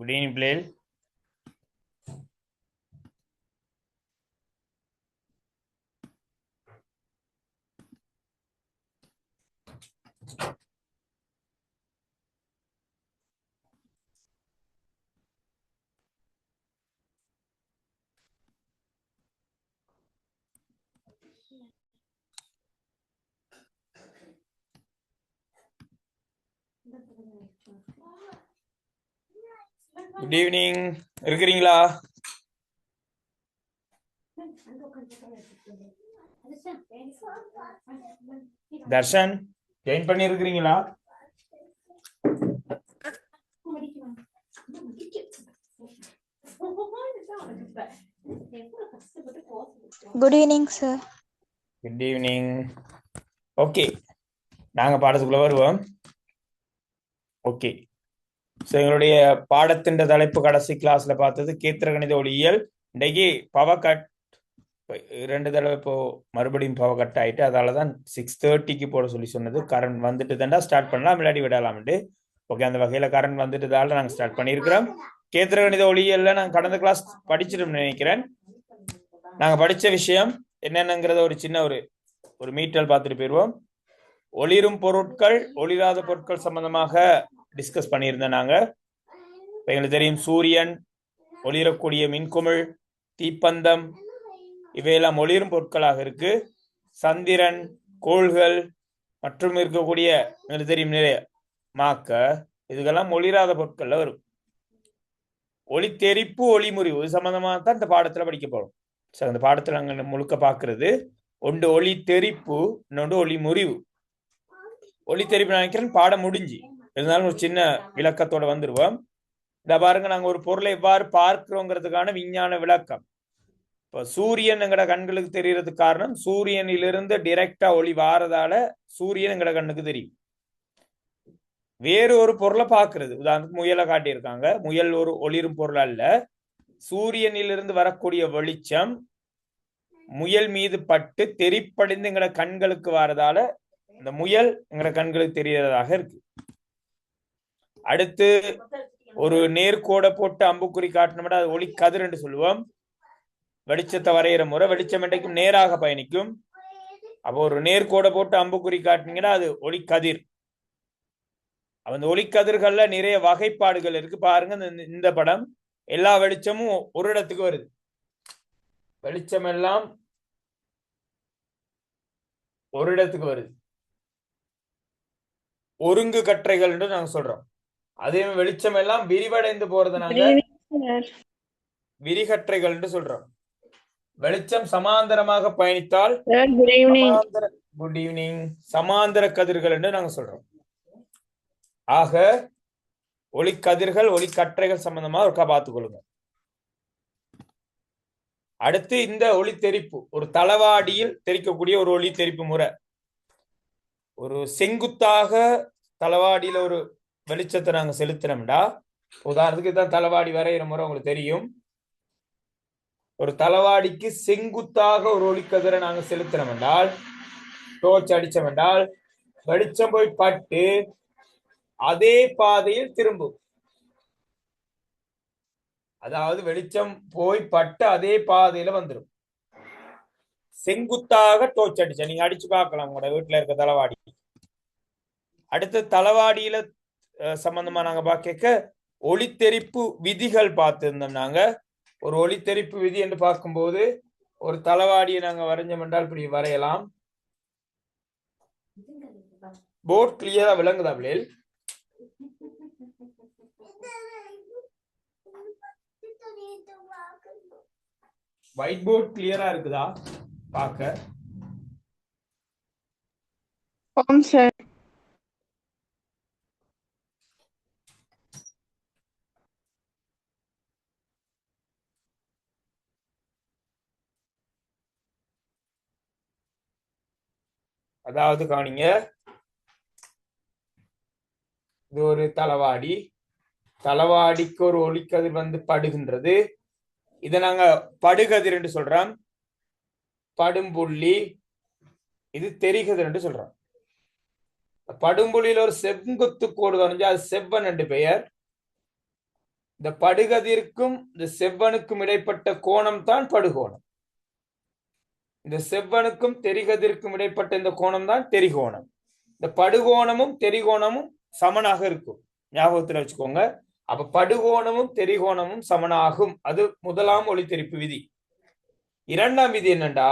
Good evening, Blail. Good evening. இருக்கிறீங்களா? Darshan join பண்ணி இருக்கிறீங்களா? Good evening, sir. Good evening. Okay, நாங்க பாடத்துக்குள்ள வருவோம். ஓகே, ஸோ எங்களுடைய பாடத்தின் தலைப்பு கடைசி கிளாஸ்ல பார்த்தது கேத்திரகணித ஒளியியல். இன்றைக்கு பவர் கட் 2 தடவை இப்போ மறுபடியும் பவர் கட் ஆயிட்டு, அதால தான் 6:30க்கு போட சொல்லி சொன்னது. கரண்ட் வந்துட்டு தாண்டா ஸ்டார்ட் பண்ணலாம், விளையாடி விடலாம்ட்டு. ஓகே, அந்த வகையில கரண்ட் வந்துட்டதால நாங்கள் ஸ்டார்ட் பண்ணியிருக்கிறோம். கேத்திரகணித ஒளியியல்ல நாங்கள் கடந்த கிளாஸ் படிச்சிடும் நினைக்கிறேன். நாங்கள் படித்த விஷயம் என்னென்னங்கிறத ஒரு சின்ன ஒரு மீட்டல் பார்த்துட்டு போயிடுவோம். ஒளிரும் பொருட்கள் ஒளிராத பொருட்கள் சம்பந்தமாக டிஸ்கஸ் பண்ணியிருந்தோம். நாங்கள் இப்போ எங்களுக்கு தெரியும் சூரியன், ஒளிரக்கூடிய மின்குமிழ், தீப்பந்தம், இவையெல்லாம் ஒளிரும் பொருட்களாக இருக்கு. சந்திரன், கோள்கள் மற்றும் இருக்கக்கூடிய எங்களுக்கு தெரியும் நிறைய மாக்க, இதுக்கெல்லாம் ஒளிராத பொருட்கள்ல வரும். ஒளி தெரிப்பு, ஒளி முறிவு இது சம்பந்தமாக தான் இந்த பாடத்துல படிக்க போறோம். ஸோ அந்த பாடத்துல நாங்கள் முழுக்க பார்க்கறது ஒன்று ஒளி தெரிப்பு, இன்னொன்று ஒளி முறிவு. ஒளி தெரிப்பு நினைக்கிறேன் பாடம் முடிஞ்சு, இருந்தாலும் ஒரு சின்ன விளக்கத்தோட வந்துருவோம். இதை பாருங்க, நாங்க ஒரு பொருளை எவ்வாறு பார்க்கிறோங்கிறதுக்கான விஞ்ஞான விளக்கம். இப்போ சூரியன் எங்கட கண்களுக்கு தெரியறதுக்கு காரணம், சூரியனிலிருந்து டிரெக்டா ஒளி வாரதால சூரியன் எங்கட கண்ணுக்கு தெரியும். வேறு ஒரு பொருளை பார்க்கறது, உதாரணத்துக்கு முயலை காட்டியிருக்காங்க. முயல் ஒரு ஒளிரும் பொருள் அல்ல. சூரியனிலிருந்து வரக்கூடிய வெளிச்சம் முயல் மீது பட்டு தெரிப்படைந்து எங்கட கண்களுக்கு வாரதால இந்த முயல் எங்கட கண்களுக்கு தெரியறதாக இருக்கு. அடுத்து ஒரு நேர்கோடை போட்டு அம்புக்குறி காட்டினோம்னா அது ஒளி கதிர் என்று சொல்லுவோம். வெளிச்சத்தை வரைகிற முறை வெளிச்சம் என்றைக்கும் நேராக பயணிக்கும். அப்போ ஒரு நேர்கோடை போட்டு அம்புக்குறி காட்டினீங்கன்னா அது ஒளி கதிர். அந்த ஒளிக்கதிர்கள்ல நிறைய வகைப்பாடுகள் இருக்கு. பாருங்க, இந்த படம் எல்லா வெளிச்சமும் ஒரு இடத்துக்கு வருது. வெளிச்சம் எல்லாம் ஒரு இடத்துக்கு வருது. ஒருங்கு கற்றைகள் என்று நாங்க சொல்றோம். அதே வெளிச்சம் எல்லாம் விரிவடைந்து போறது நாங்க விரிகற்றைகள் என்று சொல்றோம். வெளிச்சம் சமாந்தரமாக பயணித்தால் குட் ஈவினிங் சமாந்தர கதிர்கள் என்று நாங்க சொல்றோம். ஆக ஒளிக்கதிர்கள், ஒளிக்கற்றைகள் சம்பந்தமா ஒருக்கா பார்த்துக் கொள்ளுங்க. அடுத்து இந்த ஒளி தெரிப்பு, ஒரு தளவாடியில் தெரிக்கக்கூடிய ஒரு ஒளி தெரிப்பு முறை. ஒரு செங்குத்தாக தளவாடியில ஒரு வெளிச்சத்தை நாங்க செலுத்தினோம்டா, உதாரணத்துக்கு தான் தளவாடி வரைகிற முறை உங்களுக்கு தெரியும். ஒரு தளவாடிக்கு செங்குத்தாக ஒரு ஒளிக்கதிரை நாங்க செலுத்தினோம் என்றால், டோர்ச் அடிச்சோம் என்றால், வெளிச்சம் போய் பட்டு அதே பாதையில் திரும்பும். அதாவது வெளிச்சம் போய் பட்டு அதே பாதையில வந்துடும். செங்குத்தாக டோர்ச் அடிச்ச நீங்க அடிச்சு பார்க்கலாம் உங்களோட வீட்டுல இருக்க தளவாடி. அடுத்து தளவாடியில சம்பந்தமா நாங்க பார்க்க ஒளித்தெரிப்பு விதிகள் பார்த்திருந்தோம். நாங்க ஒரு ஒளித்தெரிப்பு விதி என்று பார்க்கும்போது ஒரு தளவாடியை நாங்க வரைஞ்சோம் என்றால் இப்படி வரையலாம். போர்ட் கிளியரா விளங்குதா பிள்ளைகள்? ஒயிட் போர்ட் கிளியரா இருக்குதா பார்க்க? அதாவது கவனிங்க, இது ஒரு தளவாடி. தளவாடிக்கு ஒரு ஒளிக்கதிர் வந்து படுகின்றது. இதை நாங்க படுகதிர் என்று சொல்றோம். படும்புள்ளி, இது தெரிகதிர் என்று சொல்றோம். படும்புள்ளியில ஒரு செங்குத்து கோடு வரைஞ்சா அது செவ்வன் என்று பெயர். இந்த படுகதிர்க்கும் இந்த செவ்வனுக்கும் இடைப்பட்ட கோணம் தான் படுகோணம். இந்த செவ்வனுக்கும் தெரிகதிர்க்கும் இடைப்பட்ட இந்த கோணம் தான் தெரிகோணம். இந்த படுகோணமும் தெரிகோணமும் சமனாக இருக்கும், ஞாபகத்தில் வச்சுக்கோங்க. அப்ப படுகோணமும் தெரிகோணமும் சமனாகும். அது முதலாம் ஒளித்தெரிப்பு விதி. இரண்டாம் விதி என்னண்டா,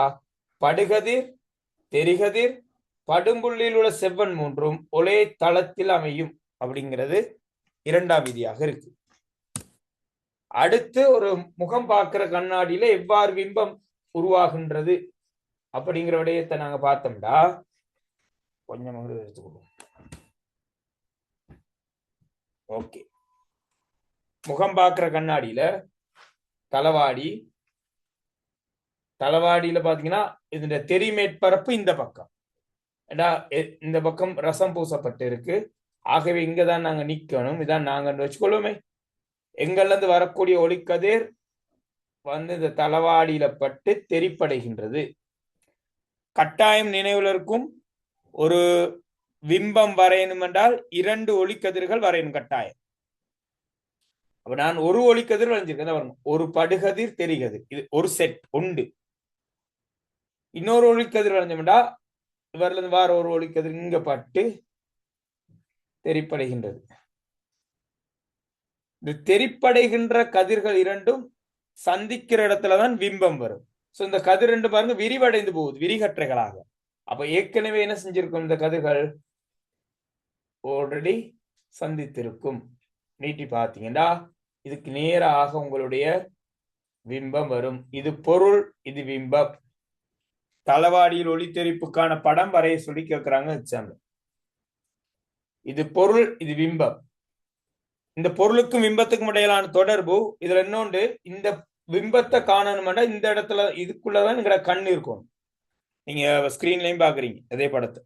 படுகதிர் தெரிகதிர் படும்புள்ளியில் உள்ள செவ்வன் மூன்றும் ஒரே தளத்தில் அமையும் அப்படிங்கிறது இரண்டாம் விதியாக இருக்கு. அடுத்து ஒரு முகம் பார்க்கிற கண்ணாடியில எவ்வாறு பிம்பம் உருவாகின்றது அப்படிங்கிற விடயத்தை நாங்க பார்த்தோம்டா, கொஞ்சம் எடுத்துக்கொள்வோம். ஓகே, முகம் பார்க்கிற கண்ணாடியில தளவாடியில பாத்தீங்கன்னா இதோட தெரிமேற்பரப்பு இந்த பக்கம், இந்த பக்கம் ரசம் பூசப்பட்டு இருக்கு. ஆகவே இங்கதான் நாங்க நிக்கணும். இதான் நாங்க வச்சுக்கொள்ளுமே. எங்கள்ல இருந்து வரக்கூடிய ஒளிக்கதிர் வந்து இந்த தளவாடியில பட்டு தெரிப்படைகின்றது. கட்டாயம் நினைவுல இருக்கும், ஒரு பிம்பம் வரையணும் என்றால் 2 ஒளிக்கதிர்கள் வரையணும் கட்டாயம். அப்ப நான் ஒரு ஒளிக்கதிர் வரைஞ்சிருக்கேன். ஒரு படுகதிர் தெரிகதிர், இது ஒரு செட் உண்டு. இன்னொரு ஒளிக்கதிர் வரைஞ்சோம்டா இவர்ல இருந்து வார ஒரு ஒளிக்கதிர் இங்க பட்டு தெரிப்படைகின்றது. இந்த தெரிப்படைகின்ற கதிர்கள் இரண்டும் சந்திக்கிற இடத்துலதான் பிம்பம் வரும். சோ இந்த கதிர் ரெண்டு பாருங்க விரிவடைந்து போகுது, விரிகற்றைகளாக. அப்ப ஏற்கனவே என்ன செஞ்சிருக்கும், இந்த கதிர்கள் ஆல்ரெடி சந்தித்திருக்கும். நீட்டி பார்த்தீங்கன்னா இதுக்கு நேராக உங்களுடைய பிம்பம் வரும். இது பொருள், இது பிம்பம். தளவாடியில் ஒளித்தெரிப்புக்கான படம் வரைய சொல்லி கேட்கிறாங்க எக்ஸாம்ல. இது பொருள், இது பிம்பம். இந்த பொருளுக்கும் பிம்பத்துக்கும் இடையிலான தொடர்பு இதுல இன்னொன்று, இந்த பிம்பத்தை காணணும்னா இந்த இடத்துல இதுக்குள்ளதான் எங்கட கண் இருக்கும். நீங்க ஸ்கிரீன்லயும் பாக்குறீங்க அதே படத்தை.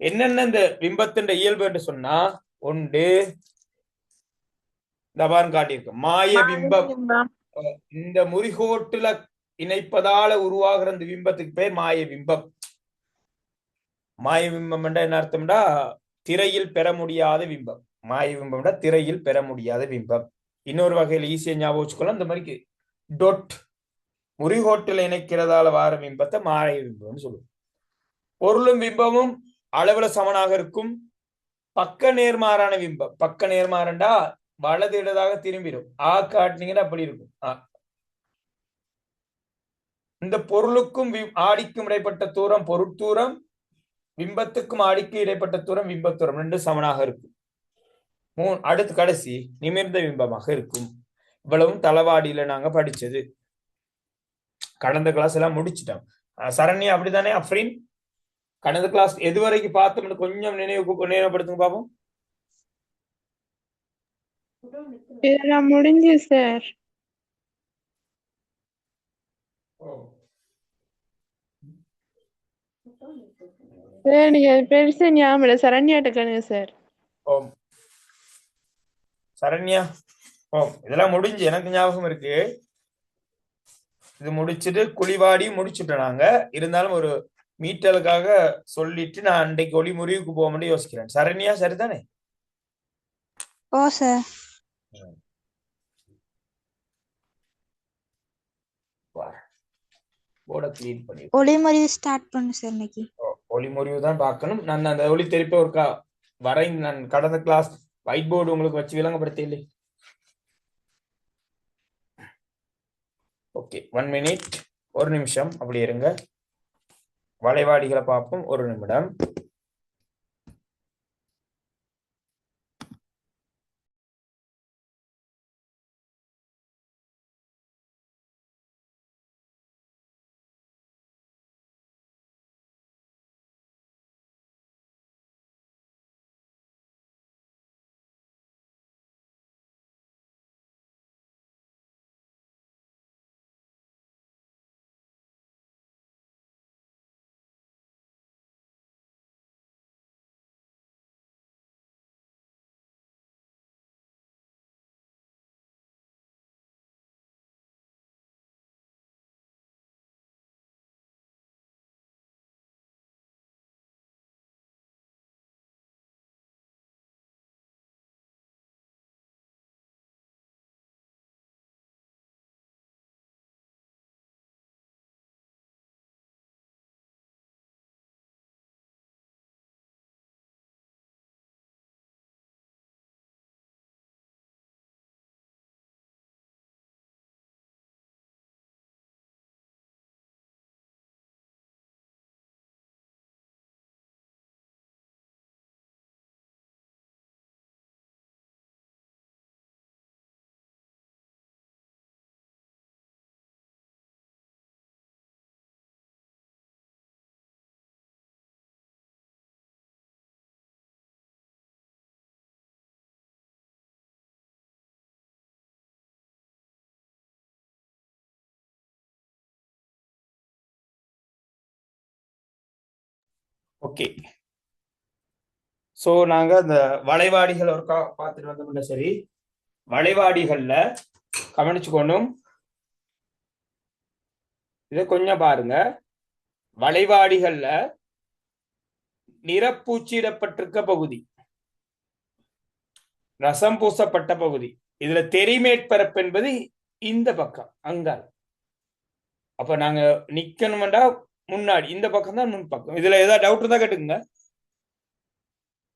என்னென்ன இந்த பிம்பத்தின் இயல்பு என்று சொன்னா, ஒன்று தபான் காட்டியிருக்கு மாய பிம்பம். இந்த முறிகோட்டுல இணைப்பதால உருவாகிற இந்த பிம்பத்துக்கு பேர் மாய பிம்பம். மாய பிம்பம் என்ன அர்த்தம்டா, திரையில் பெற முடியாத பிம்பம். மாய பிம்பம்டா திரையில் பெற முடியாத பிம்பம். இன்னொரு வகையில் ஈஸியா ஞாபகம் வச்சுக்கலாம், இந்த மாதிரி டொட் முறிகோட்டில் இணைக்கிறதால வார பிம்பத்தை மாய பிம்பம்னு சொல்லுவோம். பொருளும் பிம்பமும் அளவுல சமனாக இருக்கும். பக்க நேர்மாறான பிம்பம், பக்க நேர்மாறண்டா வலது இடதாக திரும்பிடும். காட்டினீங்கன்னா அப்படி இருக்கும். இந்த பொருளுக்கும் ஆடிக்கும் இடைப்பட்ட தூரம் பொருட்தூரம், பிம்பத்துக்கும் ஆடிக்கு இடைப்பட்ட தூரம் பிம்பத்தூரம், ரெண்டு சமனாக இருக்கும். அடுத்து கடைசி நிமிர்ந்த பிம்பமாக இருக்கும். இவ்வளவும் தளவாடியில நாங்க படிச்சது. கடந்த கிளாஸ் எல்லாம் முடிச்சிட்டோம். சரண்யா அப்படித்தானே அஃப்ரீன்? கடந்த கிளாஸ் எது வரைக்கும் பார்த்தோம்னு கொஞ்சம் நினைவுபடுத்துங்க பாப்போம். முடிஞ்சு சார். சார் நீங்க பெருசா ஞாபகம் சரண்யாட்ட கேளுங்க சார். ஓம் சரண்யா, இதெல்லாம் முடிஞ்சு எனக்கு ஞாபகம் இருக்கு. இது முடிச்சுட்டு குழிவாடி முடிச்சுட்டோம் நாங்க. இருந்தாலும் ஒரு மீட்டலுக்காக சொல்லிட்டு நான் அன்றைக்கு ஒளி முறிவுக்கு போக முடியும் யோசிக்கிறேன். சரண்யா சரிதானே? ஓ சார். போர்டை கிளீன் பண்ணி ஒளிமுறிவு ஸ்டார்ட் பண்ணு சார். இன்னைக்கு ஒளிமுறிவு தான் பார்க்கணும். நான் அந்த ஒளி திருப்பி ஒரு வரைந்து நான் கடந்த கிளாஸ் ஒயிட் போர்டு உங்களுக்கு வச்சு விளங்கப்படுத்தல. ஓகே, 1 minute, ஒரு நிமிஷம் அப்படி இருங்க. வளைவாடிகளை பார்ப்போம். ஒரு நிமிடம். ஓகே. சோ நாங்க அந்த வளைவாடிகள் ஒருக்கா பார்த்துட்டு வந்தோம்ல. சரி, வளைவாடிகள்ல கவனிச்சுக்கணும். இதை கொஞ்சம் பாருங்க. வளைவாடிகள்ல நிறப்பூச்சிடப்பட்டிருக்க பகுதி, ரசம் பூசப்பட்ட பகுதி, இதுல தெரிமேற்பரப்பு என்பது இந்த பக்கம் அங்கால். அப்ப நாங்க நிக்கணும்டா முன்னாடி இந்த பக்கம் தான் முன் பக்கம். இதுல ஏதாவது டவுட் இருந்தா கேட்டுக்குங்க.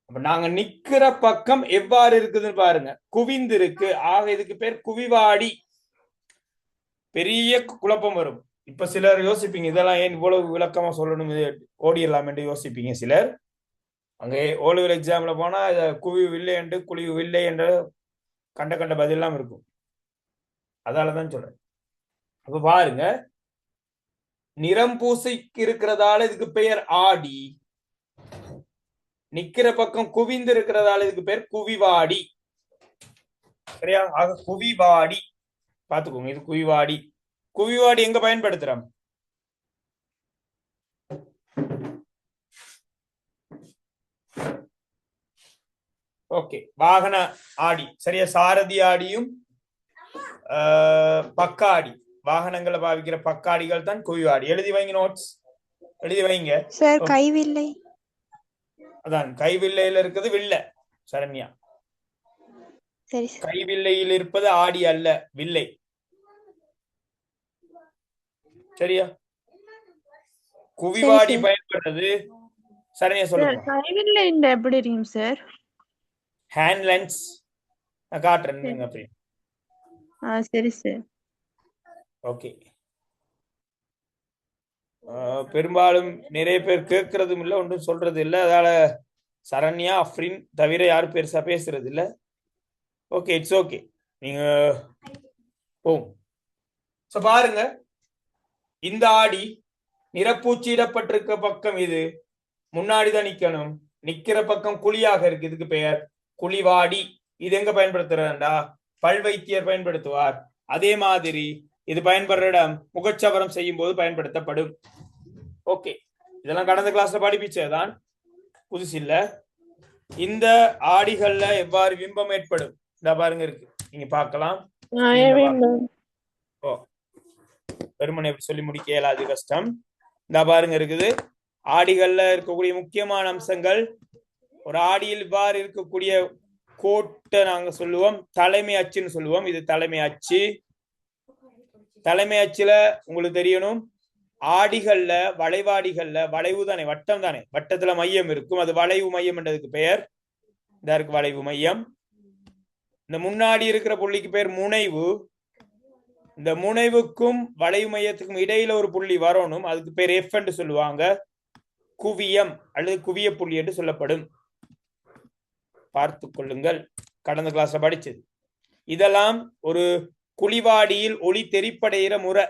அப்ப நாங்க நிக்கிற பக்கம் எவ்வாறு இருக்குதுன்னு பாருங்க. குவிந்து இருக்கு. ஆக இதுக்கு பேர் குவிவாடி. பெரிய குழப்பம் வரும். இப்ப சிலர் யோசிப்பீங்க, இதெல்லாம் ஏன் இவ்வளவு விளக்கமா சொல்லணும், இது ஓடிடலாம் என்று யோசிப்பீங்க சிலர். அங்கே ஓலவர் எக்ஸாம்ல போனா குவிவு இல்லை என்று குழிவு இல்லை என்ற கண்ட கண்ட பதிலாம் இருக்கும். அதாலதான் சொல்றேன். அப்ப பாருங்க, நிறம் பூசிக்கு இருக்கிறதால இதுக்கு பெயர் ஆடி. நிக்கிற பக்கம் குவிந்து இருக்கிறதால இதுக்கு பேர் குவிவாடி. சரியா? ஆக குவிவாடி பாத்துக்கோங்க. இது குவிவாடி. குவிவாடி எங்க பயன்படுத்துறோம்? ஓகே, வாகன ஆடி. சரியா? சாரதி ஆடியும் பக்காடி, வாகனங்களை பாவிக்கிற பக்காடிகள் தான் குவிவாடி. எழுதி வைங்க, நோட்ஸ் எழுதி வைங்க சார். கைவில்லை. அதான் கைவில்லையில இருக்குது வில்லை. சரண்யா, சரி. கைவில்லையில் இருப்பது ஆடி அல்ல, வில்லை. சரியா? குவிவாடி பயன்படுறது சரண்யா சொல்லுங்க. கைவில்லை எப்படி இருக்கும் சார்? ஹேண்ட் லென்ஸ் நான் காட்டுறேன் அப்படி. சரி சார். ஓகே. பெரும்பாலும் நிறைய பேர் கேட்கறதும் இல்லை, ஒன்றும் சொல்றது இல்லை. அதால சரண்யா அஃப்ரின் தவிர யாரும் பெருசா பேசுறது இல்லை. Okay, it's okay. நீங்க பாருங்க, இந்த ஆடி நிறப்பூச்சியிடப்பட்டிருக்க பக்கம் இது. முன்னாடிதான் நிக்கணும். நிக்கிற பக்கம் குழியாக இருக்கு. இதுக்கு பெயர் குழிவாடி. இது எங்க பயன்படுத்துறா? பல்வைத்தியர் பயன்படுத்துவார். அதே மாதிரி இது பயன்படுற இடம் முகச்சவரம் செய்யும் போது பயன்படுத்தப்படும். ஓகே, இதெல்லாம் கடந்த கிளாஸ்ல படிப்பிச்சதான், புதுசு இல்ல. இந்த ஆடிகள்ல எவ்வாறு பிம்பம் ஏற்படும் இந்த பாருங்க இருக்கு, நீங்க பார்க்கலாம். பெருமனை எப்படி சொல்லி முடிக்க இயலாது, கஷ்டம். இந்த பாருங்க இருக்குது. ஆடிகள்ல இருக்கக்கூடிய முக்கியமான அம்சங்கள். ஒரு ஆடியில் இவ்வாறு இருக்கக்கூடிய கோட்டை நாங்க சொல்லுவோம் தலைமை அச்சுன்னு சொல்லுவோம். இது தலைமை அச்சு. தலைமை அச்சுல உங்களுக்கு தெரியணும், ஆடிகள்ல வளைவாடிகள்ல வளைவு தானே, வட்டம் தானே, வட்டத்துல மையம் இருக்கும். அது வளைவு மையம் என்றதுக்கு பெயர். இதா இருக்கு வளைவு மையம். இந்த முன்னாடி இருக்கிற புள்ளிக்கு பேர் முனைவு. இந்த முனைவுக்கும் வளைவு மையத்துக்கும் இடையில ஒரு புள்ளி வரணும். அதுக்கு பேர் எஃப் என்று சொல்லுவாங்க. குவியம் அல்லது குவிய புள்ளி என்று சொல்லப்படும். பார்த்து கொள்ளுங்கள், கடந்த கிளாஸ்ல படிச்சது. இதெல்லாம் ஒரு குழிவாடியில் ஒளி தெரிப்படைகிற முறை.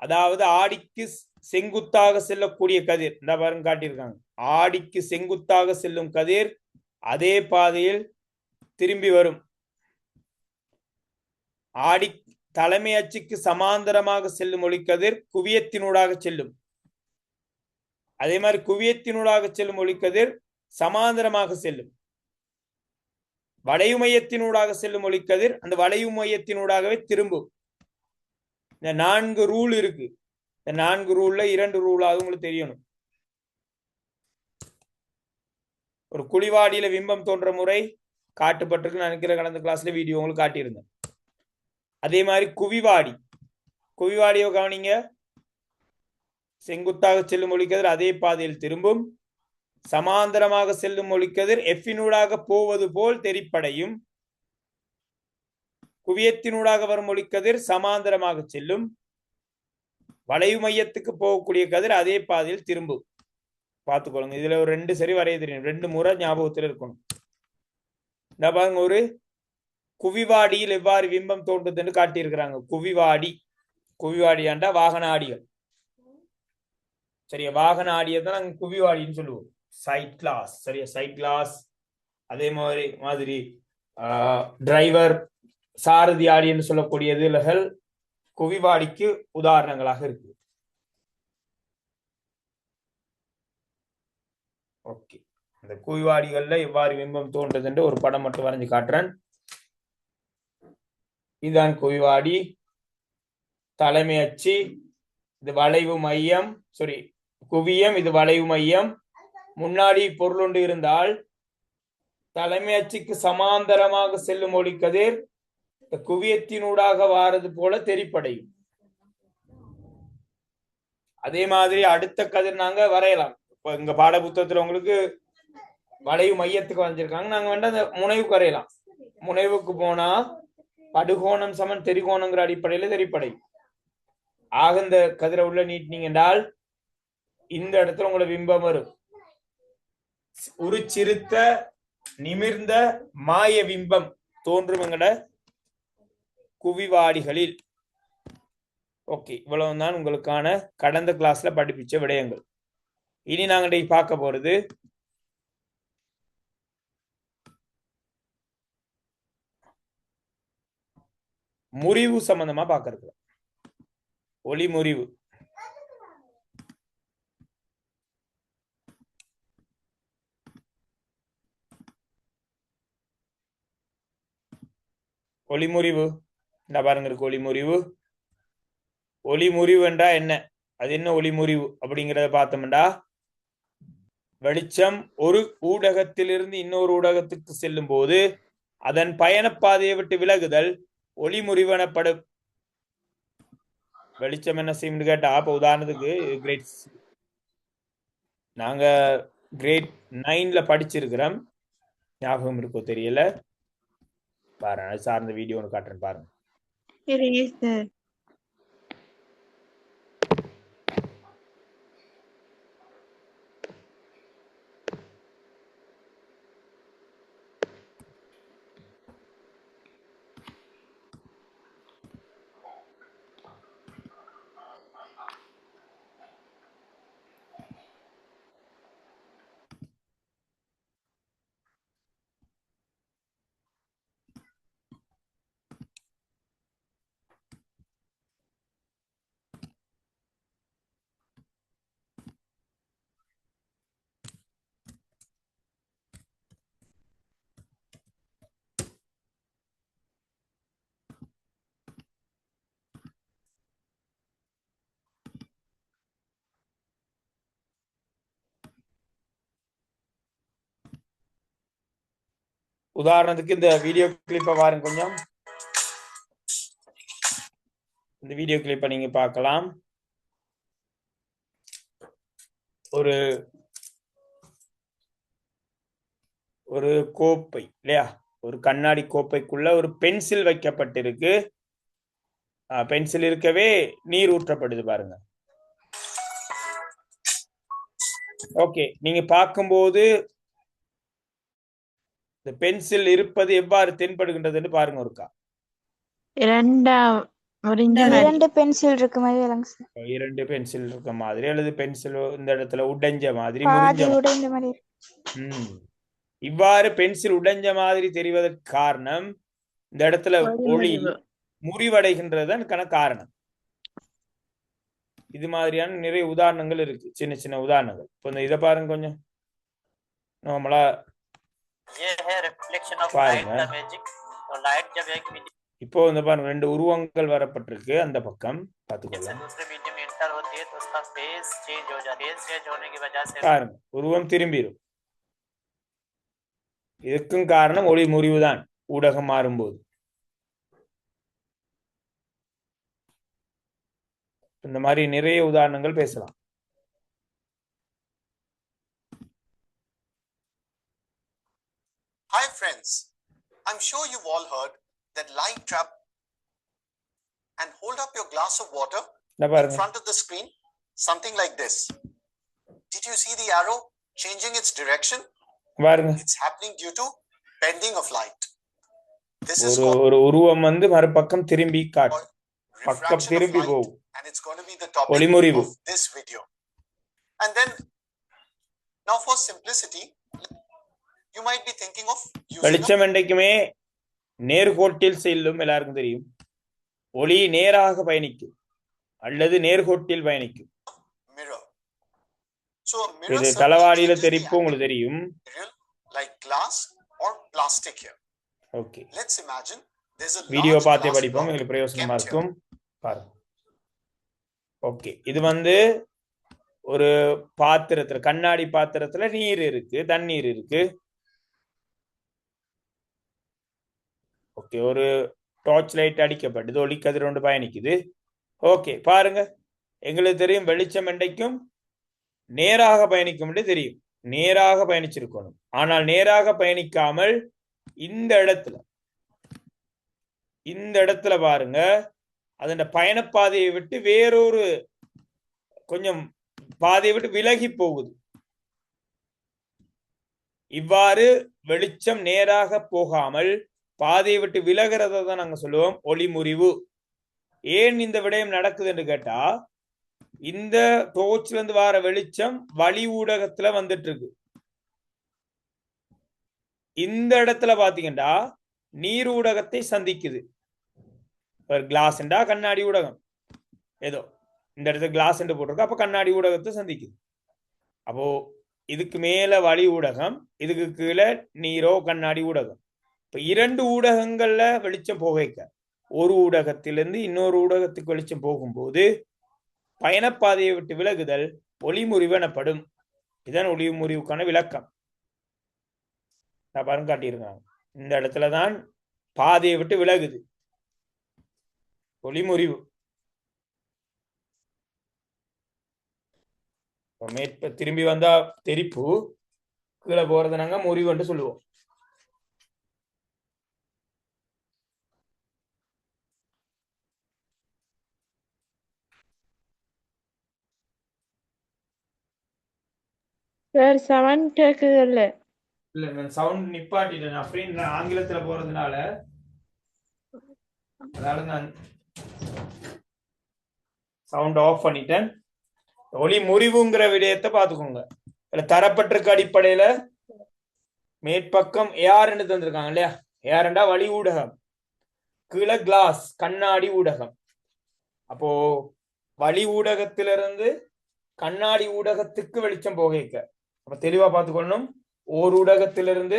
அதாவது ஆடிக்கு செங்குத்தாக செல்லக்கூடிய கதிர், இந்த பாருங்க காட்டியிருக்காங்க. ஆடிக்கு செங்குத்தாக செல்லும் கதிர் அதே பாதையில் திரும்பி வரும். ஆடி தலைமை அச்சுக்கு சமாந்தரமாக செல்லும் ஒளிக்கதிர் குவியத்தினூடாக செல்லும். அதே மாதிரி குவியத்தினூடாக செல்லும் ஒளிக்கதிர் சமாந்தரமாக செல்லும். வளைவு மையத்தினூடாக செல்லும் ஒளிக்கதிர் அந்த வளைவு மையத்தினூடாகவே திரும்பும். இந்த 4 ரூல் இருக்கு. இந்த 4 ரூல்ல 2 ரூலாவது உங்களுக்கு தெரியணும். ஒரு குழிவாடியில பிம்பம் தோன்ற முறை காட்டுப்பட்டிருக்கு நினைக்கிற, கடந்த கிளாஸ்ல வீடியோ உங்களுக்கு காட்டியிருந்தேன். அதே மாதிரி குவிவாடி, குவிவாடியோ கவனிங்க. செங்குத்தாக செல்லும் ஒளிக்கதிர் அதே பாதையில் திரும்பும். சமாந்தரமாக செல்லும் ஒளிக்கதிர் எஃபினூடாக போவது போல் தெரிப்படையும். குவியத்தினூடாக வரும் ஒளிக்கதிர் சமாந்தரமாக செல்லும். வளைவு மையத்துக்கு போகக்கூடிய கதிர் அதே பாதையில் திரும்பும். பார்த்துக்கொள்ளுங்க. இதுல ஒரு 2 சரி வரைய தெரியும், 2 முறை ஞாபகத்தில் இருக்கணும். இந்த பாருங்க, ஒரு குவிவாடியில் எவ்வாறு பிம்பம் தோன்றுதுன்னு காட்டியிருக்கிறாங்க. குவிவாடி, குவிவாடியாண்டா வாகன ஆடிகள். சரியா? வாகன ஆடியை தான் நாங்க குவிவாடின்னு சொல்லுவோம். Side glass. சரியா? Side glass. அதே மாதிரி டிரைவர், சாரதி ஆடி என்று சொல்லக்கூடியதுகள் குவிவாடிக்கு உதாரணங்களாக இருக்கு. ஓகே, இந்த குவிவாடிகள்ல எவ்வாறு பிம்பம் தோன்றுது என்று ஒரு படம் மட்டும் வரைஞ்சு காட்டுறேன். இதுதான் குவிவாடி, தலைமை அச்சு, இது வளைவு மையம், சாரி குவியம், இது வளைவு மையம். முன்னாடி பொருள் ஒன்று இருந்தால் தலைமை அச்சுக்கு சமாந்தரமாக செல்லும் ஒளிக்கதிர் இந்த குவியத்தினூடாக வாரது போல தெரிப்படையும். அதே மாதிரி அடுத்த கதிர் நாங்க வரையலாம். இப்ப இங்க பாட புத்தகத்துல உங்களுக்கு வளைவு மையத்துக்கு வரைஞ்சிருக்காங்க, நாங்க வேண்டாம் அந்த முனைவுக்கு வரையலாம். முனைவுக்கு போனா படுகோணம் சமன் தெரிகோணங்கிற அடிப்படையில தெரிப்படையும். ஆக இந்த கதிரை உள்ள நீட்டினீங்க என்றால் இந்த இடத்துல உங்களோட பிம்பம் வரும். ஒரு சிறுத்த நிமிர்ந்த மாய பிம்பம் தோன்றும் எங்கட குவிவாடிகளில். ஓகே, இவ்வளவுதான் உங்களுக்கான கடந்த கிளாஸ்ல படிப்பிச்ச விடயங்கள். இனி நாங்க பார்க்க போறது முறிவு சம்பந்தமா பார்க்கறது. ஒளி முறிவு. ஒளிமுறிவு இந்த பாருங்க இருக்கு. ஒளிமுறிவு. ஒளிமுறிவு என்றா என்ன, அது என்ன ஒளிமுறிவு அப்படிங்கிறத பார்த்தோம்டா, வெளிச்சம் ஒரு ஊடகத்திலிருந்து இன்னொரு ஊடகத்துக்கு செல்லும் போது அதன் பயணப்பாதையை விட்டு விலகுதல் ஒளிமுறிவு எனப்படும். வெளிச்சம் என்ன செய்யும் கேட்டா, இப்ப உதாரணத்துக்கு நாங்க கிரேட் 9ல படிச்சிருக்கிறோம், ஞாபகம் இருக்கோ தெரியல, பாருங்க சார்ந்த வீடியோ ஒன்று காட்டுறேன் பாருங்க. சரிங்க சார். உதாரணத்துக்கு இந்த வீடியோ கிளிப்பை பாருங்க கொஞ்சம். இந்த வீடியோ கிளிப்பை நீங்க பார்க்கலாம். ஒரு ஒரு கோப்பை இல்லையா, ஒரு கண்ணாடி கோப்பைக்குள்ள ஒரு பென்சில் வைக்கப்பட்டிருக்கு. பென்சில் இருக்கவே நீர் ஊற்றப்படுது பாருங்க. ஓகே, நீங்க பார்க்கும்போது இந்த பென்சில் இருப்பது எவ்வாறு தென்படுகின்றது பாருங்க ஒருக்கா. இரண்டு பென்சில் இருக்க மாதிரி விளங்கு சார். இரண்டு பென்சில் இருக்க மாதிரி, அல்லது பென்சில் இந்த இடத்துல உடைஞ்ச மாதிரி, பாதி உடைந்த மாதிரி. இவ்வாறு பென்சில் உடைஞ்ச மாதிரி தெரிவதற்கு காரணம் இந்த இடத்துல ஒளி முறிவடைகின்றதுதான் காரணம். இது மாதிரியான நிறைய உதாரணங்கள் இருக்கு, சின்ன சின்ன உதாரணங்கள். இப்போ இந்த இதை பாருங்க கொஞ்சம் நம்மளா பாருங்க. இப்போ இந்த பாருங்க ரெண்டு உருவங்கள் வரப்பட்டிருக்கு, அந்த பக்கம் பார்த்துக்கலாம். பாருங்க உருவம் திரும்பிடும். இதுக்கும் காரணம் ஒளி முறிவுதான், ஊடகம் மாறும்போது. இந்த மாதிரி நிறைய உதாரணங்கள் பேசலாம். Hi friends, I'm sure you've all heard that light trap and hold up your glass of water in front of the screen, something like this. Did you see the arrow changing its direction? It's happening due to bending of light. This is ஒரு உருவம் வந்து மறுபக்கம் திரும்பி காட்டும், பக்கம் திரும்பி போகும், and it's going to be the topic of this video. And then now for simplicity, you might be thinking of using வெளிச்சம் என்றைக்குமே நேர்கோட்டில் செல்லும், எல்லாருக்கும் தெரியும். ஒளி நேராக பயணிக்கும் அல்லது நேர்கோட்டில் பயணிக்கும். mirror. So a mirror இது certainly தலவாடியில changes the தெரிப்பு உங்களுக்கு தெரியும். material like glass or plastic here. Okay, Let's imagine there's a video large பார்த்தே glass படிப்போம், block உங்களுக்கு பிரயோசனமா kept here. இருக்கும். பாருங்க. ஓகே, இது ஒரு பாத்திரத்துல, கண்ணாடி பாத்திரத்துல நீர் இருக்கு, தண்ணீர் இருக்கு. ஓகே, ஒரு டார்ச் லைட் அடிக்கப்படுது, ஒளிக்கதிர் ஒன்று பயணிக்குது. ஓகே, பாருங்க, எங்களுக்கு தெரியும் வெளிச்சம் என்றைக்கும் நேராக பயணிக்கும் என்று தெரியும். நேராக பயணிச்சிருக்கணும். ஆனால் நேராக பயணிக்காமல் இந்த இடத்துல பாருங்க, அதன் பயணப்பாதையை விட்டு வேறொரு கொஞ்சம் பாதையை விட்டு விலகி போகுது. இவ்வாறு வெளிச்சம் நேராக போகாமல் பாதையை விட்டு விலகிறத தான் நாங்க சொல்லுவோம் ஒளி முறிவு. ஏன் இந்த விடயம் நடக்குது என்று கேட்டா, இந்த டோர்ச்ல இருந்து வர வெளிச்சம் வழி ஊடகத்துல வந்துட்டு இருக்கு. இந்த இடத்துல பாத்தீங்கன்னா நீர் ஊடகத்தை சந்திக்குது. கிளாஸ் கண்ணாடி ஊடகம், ஏதோ இந்த இடத்துல கிளாஸ் போட்டிருக்கு, அப்ப கண்ணாடி ஊடகத்தை சந்திக்குது. அப்போ இதுக்கு மேல வழி ஊடகம், இதுக்கு கீழே நீரோ கண்ணாடி ஊடகம். இப்ப இரண்டு ஊடகங்கள்ல வெளிச்சம் போகைக்க, ஒரு ஊடகத்திலிருந்து இன்னொரு ஊடகத்துக்கு வெளிச்சம் போகும்போது பயணப்பாதையை விட்டு விலகுதல் ஒளிமுறிவு எனப்படும். இதுதான் ஒளிமுறிவுக்கான விளக்கம். பாருங்க, காட்டியிருக்காங்க. இந்த இடத்துலதான் பாதையை விட்டு விலகுது, ஒளிமுறிவு. திரும்பி வந்தா தெரிப்பு, கீழே போறது நாங்க முறிவுன்னு சொல்லுவோம். சார் சவுண்ட் கேக்குது இல்ல? இல்ல, நான் சவுண்ட் நிப்பாட்டிட்டேன். அப்படின்னு ஆங்கிலத்துல போறதுனால நான் சவுண்ட் ஆஃப் பண்ணிட்டேன். ஒளி முறிவுங்கிற விடயத்தை பாத்துக்கோங்க. தரப்பட்டிருக்க அடிப்படையில மேற்பக்கம் ஏர்ன்னு தந்திருக்காங்க இல்லையா? ஏர்ண்டா வழி ஊடகம், கீழே கிளாஸ் கண்ணாடி ஊடகம். அப்போ வழி ஊடகத்திலிருந்து கண்ணாடி ஊடகத்துக்கு வெளிச்சம் போகைக்க, அப்ப தெளிவா பார்த்துக்கொள்ளணும். ஒரு ஊடகத்திலிருந்து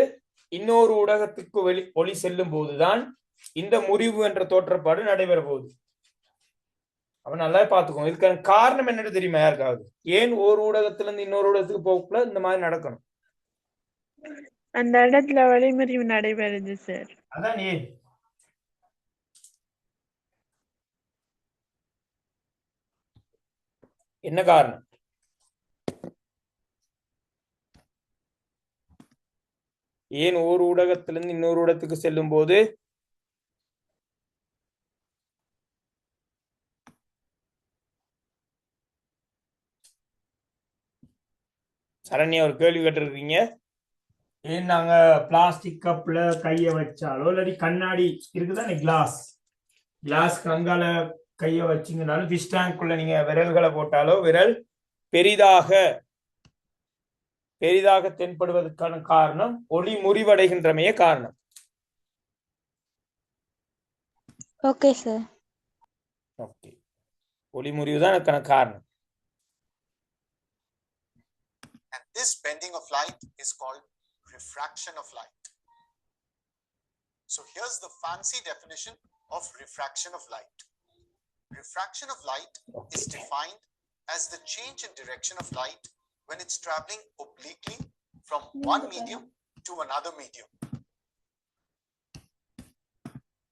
இன்னொரு ஊடகத்துக்கு ஒளி செல்லும் போதுதான் இந்த முறிவு என்ற தோற்றப்பாடு நடைபெற போகுது. அப்ப நல்லா பார்த்துக்கோங்க. இதுக்கான காரணம் என்னன்னு தெரியுமா யாருக்காவது? ஏன் ஒரு ஊடகத்திலிருந்து இன்னொரு ஊடகத்துக்கு போகக்குள்ள இந்த மாதிரி நடக்கணும்? அந்த இடத்துல வழிமுறிவு நடைபெறுது சார். அதான் ஏன் என்ன காரணம்? ஏன் ஒரு ஊடகத்திலிருந்து இன்னொரு ஊடகத்துக்கு செல்லும் போது சரண்யா ஒரு கேள்வி கேட்டிருக்கீங்க. ஏன் நாங்க பிளாஸ்டிக் கப்ல கைய வச்சாலோ இல்லாட்டி கண்ணாடி இருக்குதானே கிளாஸ் கங்கால கைய வச்சிங்கனாலும் ஃபிஷ் டேங்க்குள்ள நீங்க விரல்களை போட்டாலோ விரல் பெரிதாக தென்படுவதற்கான காரணம் ஒளி முறிவடைகின்றமையே காரணம். Okay sir. ஓகே, ஒளி முறிவு தான் அதுக்கான காரணம். And this bending of light is called refraction of light. So here's the fancy definition of refraction of light. Refraction of light is defined as the change in direction of light when it's traveling obliquely from one medium to another medium.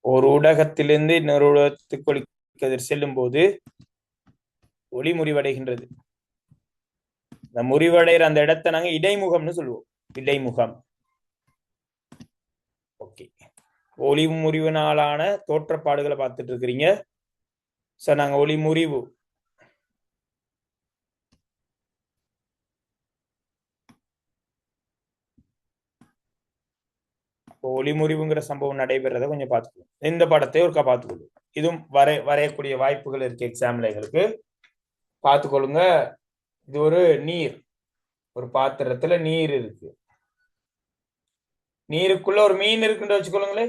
ஒரு ஊடகத்திலிருந்து இன்னொரு ஊடகத்துக்கு ஒளிக்கதிர் செல்லும் போது ஒளி முறிவடைகின்றது. இந்த முறிவடைகிற அந்த இடத்தை நாங்க இடைமுகம்னு சொல்லுவோம். இடைமுகம். ஓகே, ஒளி முறிவினாலான தோற்றப்பாடுகளை பார்த்துட்டு இருக்கிறீங்க. சார் நாங்க ஒளி முறிவு ஒளிமுறிவுங்கிற சம்பவம் நடைபெறதை கொஞ்சம் பார்த்துக்கணும். இந்த படத்தை ஒருக்கா பார்த்துக்கொள்ளும். இதுவும் வரையக்கூடிய வாய்ப்புகள் இருக்கு எக்ஸாம்ல. எங்களுக்கு பார்த்துக்கொள்ளுங்க. இது ஒரு நீர், ஒரு பாத்திரத்துல நீர் இருக்கு. நீருக்குள்ள ஒரு மீன் இருக்குன்னு வச்சுக்கொள்ளுங்களே.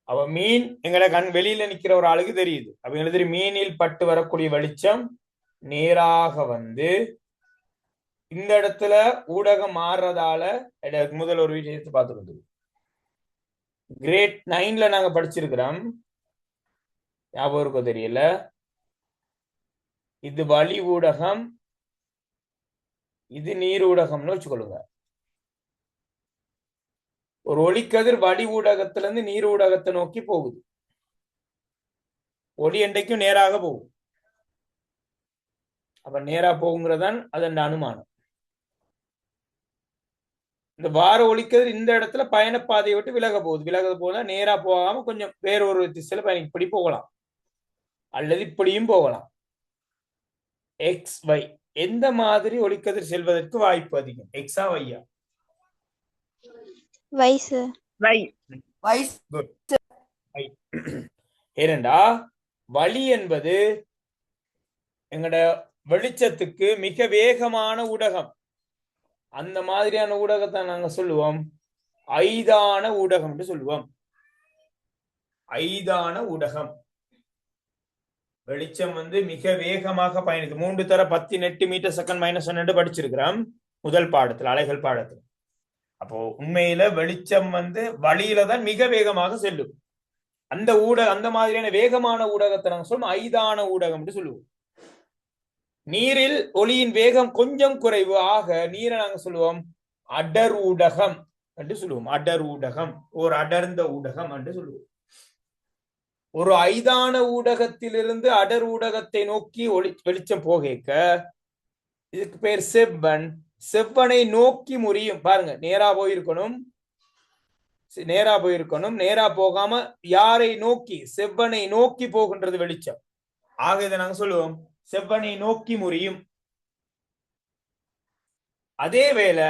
அவ மீன் எங்களை வெளியில நிக்கிற ஒரு ஆளுக்கு தெரியுது. அப்ப எங்களுக்கு தெரியும் மீனில் பட்டு வரக்கூடிய வெளிச்சம் நேராக வந்து இந்த இடத்துல ஊடகம் மாறுறதால முதல் ஒரு விஷயத்தை பார்த்துக்கிட்டு கிரேட் 9ல நாங்க படிச்சிருக்கிறோம், ஞாபகம் இருக்கோ தெரியல. இது வளி ஊடகம், இது நீர் ஊடகம்னு வச்சுக்கொள்ளுங்க. ஒரு ஒளிக்கதிர் வளி ஊடகத்திலிருந்து நீர் ஊடகத்தை நோக்கி போகுது. ஒளி என்றைக்கும் நேராக போகும். அப்ப நேரா போகுங்கிறதான் அதன் அனுமானம். இந்த வார ஒளிக்கதிர் இந்த இடத்துல பயணப்பாதையை விட்டு விலக போகுது. நேரா போகாம கொஞ்சம் வேறொரு திசையில பயணம் இப்படி போகலாம், அல்லது இப்படியும் போகலாம். எக்ஸ் வை எந்த மாதிரி ஒளிக்கதிர் செல்வதற்கு வாய்ப்பு அதிகம்? எக்ஸா வையா? வயசு ஏனென்றா வளி என்பது எங்கட வெளிச்சத்துக்கு மிக வேகமான ஊடகம். அந்த மாதிரியான ஊடகத்தை நாங்க சொல்லுவோம் ஐதான ஊடகம் என்று சொல்லுவோம். ஐதான ஊடகம். வெளிச்சம் வந்து மிக வேகமாக பயணிக்கும். 3 தர 10 மீட்டர் செகண்ட் -1 படிச்சிருக்கிறோம் முதல் பாடத்துல, அலைகள் பாடத்துல. அப்போ உண்மையில வெளிச்சம் வந்து வழியில தான் மிக வேகமாக செல்லும். அந்த மாதிரியான வேகமான ஊடகத்தை நாங்க சொல்லுவோம் ஐதான ஊடகம் என்று சொல்லுவோம். நீரில் ஒளியின் வேகம் கொஞ்சம் குறைவு, ஆக நீரை நாங்க சொல்லுவோம் அடர் ஊடகம் என்று சொல்லுவோம். அடர் ஊடகம், ஒரு அடர்ந்த ஊடகம் என்று சொல்லுவோம். ஒரு ஐதான ஊடகத்திலிருந்து அடர் ஊடகத்தை நோக்கி வெளிச்சம் போக இதுக்கு பேர் செவ்வன். செவ்வனை நோக்கி முறியும். பாருங்க, நேரா போயிருக்கணும், நேரா போகாம யாரை நோக்கி? செவ்வனை நோக்கி போகின்றது வெளிச்சம். ஆக இதை நாங்க சொல்லுவோம் செவ்வனை நோக்கி முறியும். அதே வேளை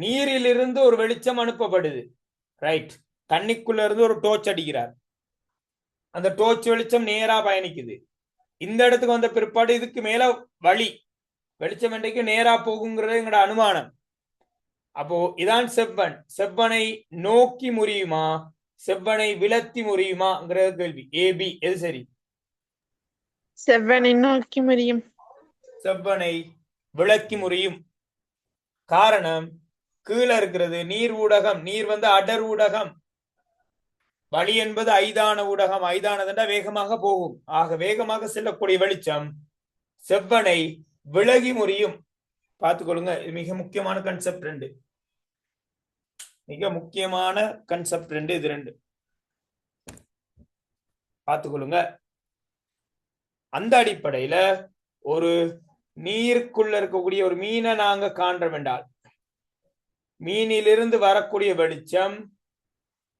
நீரிலிருந்து ஒரு வெளிச்சம் அனுப்பப்படுது, ரைட்? தண்ணிக்குள்ள இருந்து ஒரு டோர்ச் அடிக்கிறார், அந்த டோர்ச் வெளிச்சம் நேரா பயணிக்குது. இந்த இடத்துக்கு வந்த பிற்பாடு இதுக்கு மேல வழி வெளிச்சம் என்றைக்கு நேரா போகுங்கிறது எங்களோட அனுமானம். அப்போ இதான் செவ்வன். செவ்வனை நோக்கி முறியுமா, செவ்வனை விலத்தி முறியுமாங்கிற கேள்வி. ஏபி எது சரி? செவ்வனை நோக்கி முறியும். செவ்வனை விளக்கி முறியும். காரணம், கீழே இருக்கிறது நீர் ஊடகம். நீர் வந்து அடர் ஊடகம். வழி என்பது ஐதான ஊடகம். ஐதானதுண்டா வேகமாக போகும். ஆக வேகமாக செல்லக்கூடிய வெளிச்சம் செவ்வனை விலகி முறியும். பார்த்துக்கொள்ளுங்க, இது மிக முக்கியமான கன்செப்ட் 2. மிக முக்கியமான கன்செப்ட் 2 இது 2 பார்த்துக்கொள்ளுங்க. அந்த அடிப்படையில ஒரு நீருக்குள்ள இருக்கக்கூடிய ஒரு மீனை நாங்க காண்றோம் என்றால், மீனிலிருந்து வரக்கூடிய வெளிச்சம்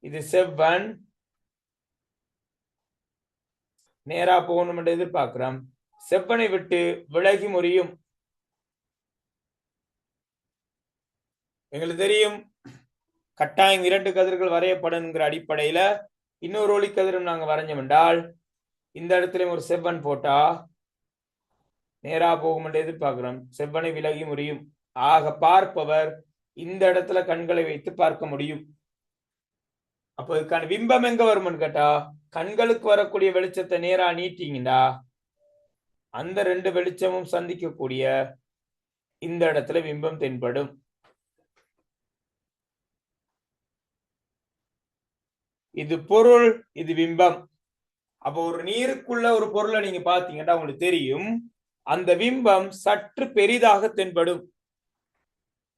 இது செவ்வன், நேரா போகணும் என்று எதிர்பார்க்கிறோம். செவ்வனை விட்டு விலகி முறியும். எங்களுக்கு தெரியும் கட்டாயம் 2 கதிர்கள் வரையப்படுங்கிற அடிப்படையில இன்னொரு ஒளிக்கதிரும் நாங்க வரைஞ்சோம் என்றால், இந்த இடத்துல ஒரு செவ்வன் போட்டா நேரா போகும் என்று எதிர்பார்க்கிறோம். செவ்வனை விலகி முறியும். ஆக பார்ப்பவர் இந்த இடத்துல கண்களை வைத்து பார்க்க முடியும். அப்போ இதுக்கான பிம்பம் எங்க வரும்னு கேட்டா, கண்களுக்கு வரக்கூடிய வெளிச்சத்தை நேரா நீட்டிங்கடா அந்த 2 வெளிச்சமும் சந்திக்கக்கூடிய இந்த இடத்துல பிம்பம் தென்படும். இது பொருள், இது பிம்பம். அப்போ ஒரு நீருக்குள்ள ஒரு பொருளை நீங்க பாத்தீங்கன்னா உங்களுக்கு தெரியும், அந்த பிம்பம் சற்று பெரிதாக தென்படும்.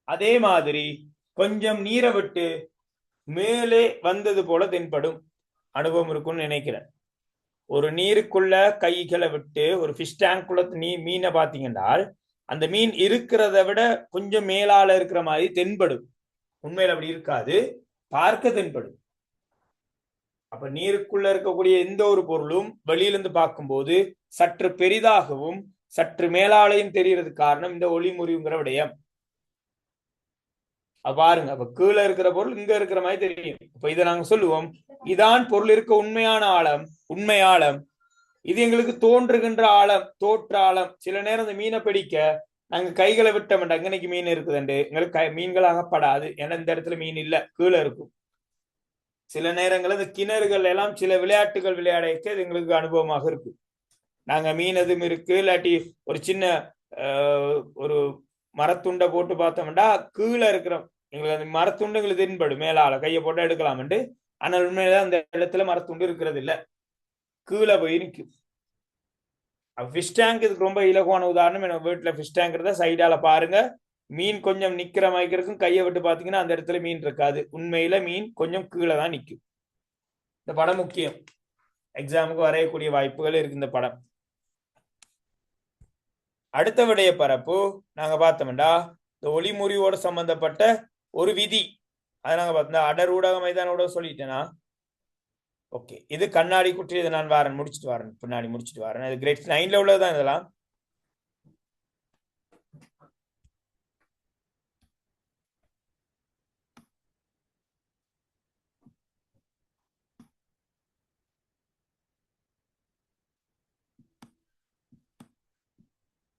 அதே மாதிரி கொஞ்சம் நீரை விட்டு மேலே வந்தது போல தென்படும். அனுபவம் இருக்கும்னு நினைக்கிறேன். ஒரு நீருக்குள்ள கைகளை விட்டு ஒரு ஃபிஷ் டேங்க்குள்ள மீனை பாத்தீங்கன்னா அந்த மீன் இருக்கிறத விட கொஞ்சம் மேலால இருக்கிற மாதிரி தென்படும். உண்மையில அப்படி இருக்காது, பார்க்க தென்படும். அப்ப நீருக்குள்ள இருக்கக்கூடிய எந்த ஒரு பொருளும் வெளியிலிருந்து பார்க்கும்போது சற்று பெரிதாகவும் சற்று மேலாலையும் தெரியறது காரணம் இந்த ஒளி முறிவுங்கிற விடயம். பாருங்க, அப்ப கீழே இருக்கிற பொருள் இங்க இருக்கிற மாதிரி தெரியும். இப்ப இதை நாங்க சொல்லுவோம் இதான் பொருள் இருக்க உண்மையான ஆழம், உண்மை ஆழம். இது எங்களுக்கு தோன்றுகின்ற ஆழம், தோற்ற ஆழம். சில நேரம் இந்த மீனை பிடிக்க நாங்க கைகளை விட்டோம், இன்னைக்கு மீன் இருக்குதுண்டு எங்களுக்கு மீன்களாகப்படாது. ஏன்னா இந்த இடத்துல மீன் இல்ல, கீழே இருக்கும். சில நேரங்கள் இந்த கிணறுகள் எல்லாம் சில விளையாட்டுகள் விளையாட இது எங்களுக்கு அனுபவமாக இருக்கு. நாங்க மீன் எதுவும் இருக்கு இல்லாட்டி ஒரு சின்ன ஒரு மரத்துண்டை போட்டு பார்த்தோம்னா கீழே இருக்கிறோம் எங்களுக்கு அந்த மரத்துண்டு எங்களுக்கு தென்படும் மேலால கையை போட்டு எடுக்கலாம்ட்டு. ஆனால் உண்மையில அந்த இடத்துல மரத்துண்டு இருக்கிறது இல்லை, கீழே போய் நிற்கும். ஃபிஷ் டேங்க் இதுக்கு ரொம்ப இலகுவான உதாரணம். எனக்கு வீட்டுல ஃபிஷ் டேங்க் இருந்தா சைடால பாருங்க, மீன் கொஞ்சம் நிக்கிற மாதிரி இருக்கும். கையை விட்டு பாத்தீங்கன்னா அந்த இடத்துல மீன் இருக்காது. உண்மையில மீன் கொஞ்சம் கீழே தான் நிற்கும். இந்த படம் முக்கியம், எக்ஸாமுக்கு வரையக்கூடிய வாய்ப்புகள் இருக்கு இந்த படம். அடுத்த விடைய பரப்பு நாங்க பார்த்தோம்டா இந்த ஒளிமுறிவோட சம்பந்தப்பட்ட ஒரு விதி. அதை நாங்க பார்த்தோம் அடர் ஊடக மைதான ஊடகம் சொல்லிட்டேனா. ஓகே, இது கண்ணாடி குற்றி. இதை நான் வரேன் முடிச்சுட்டு வரேன், பின்னாடி முடிச்சுட்டு வரேன். இது கிரேட் 9ல உள்ளதுதான் இதெல்லாம்.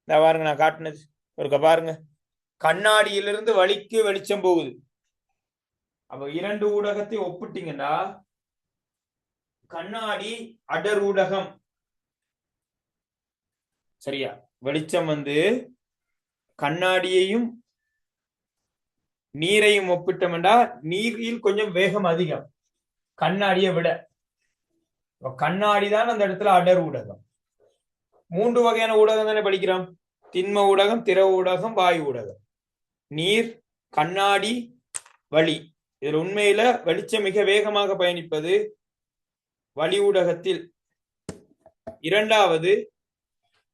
பாருங்க நான் காட்டினது ஒருக்க பாருங்க. கண்ணாடியிலிருந்து வழிக்கு வெளிச்சம் போகுது. அப்ப இரண்டு ஊடகத்தை ஒப்பிட்டீங்கன்னா கண்ணாடி அடர் ஊடகம், சரியா? வெளிச்சம் கண்ணாடியையும் நீரையும் ஒப்பிட்டோம்னா நீரில் கொஞ்சம் வேகம் அதிகம் கண்ணாடியை விட. கண்ணாடி தான் அந்த இடத்துல அடர் ஊடகம். 3 வகையான ஊடகம் தானே படிக்கிறோம், திண்ம ஊடகம், திரவ ஊடகம், வாயு ஊடகம். நீர், கண்ணாடி, வளி. இதில் உண்மையில வெளிச்சம் மிக வேகமாக பயணிப்பது வளி ஊடகத்தில். இரண்டாவது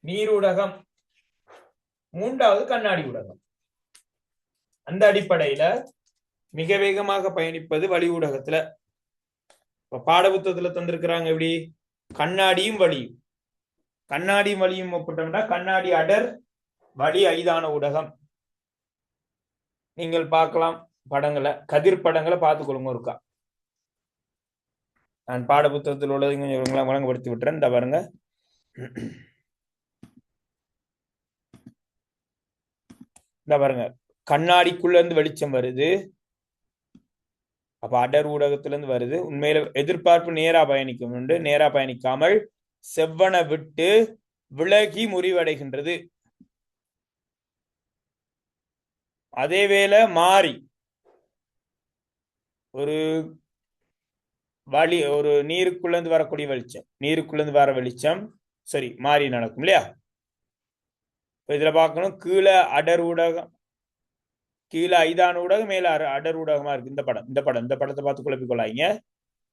நீரூடகம், மூன்றாவது கண்ணாடி ஊடகம். அந்த அடிப்படையில மிக வேகமாக பயணிப்பது வளி ஊடகத்துல. பாடப்புத்தகத்துல தந்திருக்கிறாங்க எப்படி, கண்ணாடியும் வளியும். கண்ணாடியும் வளியும் ஒப்பிட்டோம்னா கண்ணாடி அடர், வளி ஐதான ஊடகம். நீங்கள் பார்க்கலாம் படங்களை, கதிர் படங்களை பார்த்துக்கொள்ளுங்க இருக்கா. நான் பாடப்புத்தகத்தில் உள்ளதை கொஞ்சம் வழங்கப்படுத்தி விட்டுறேன். இந்த பாருங்க, இந்த பாருங்க, கண்ணாடிக்குள்ள இருந்து வெளிச்சம் வருது, அப்ப அடர் ஊடகத்துல இருந்து வருது. உண்மையில எதிர்பார்ப்பு நேரா பயணிக்கும் உண்டு, நேரா பயணிக்காமல் செவ்வனை விட்டு விலகி முறிவடைகின்றது. அதேவேளை மாறி ஒரு வழி, ஒரு நீருக்குள்ள இருந்து வரக்கூடிய வெளிச்சம், நீருக்குள்ள இருந்து வர வெளிச்சம் சரி மாறி நடக்கும் இல்லையா? இதுல பார்க்கணும், கீழே அடர் ஊடகம், கீழே ஐதான ஊடகம், மேல அடர் ஊடகமா இருக்கு. இந்த படத்தை பார்த்து குழப்பிக்கொள்ளாங்க.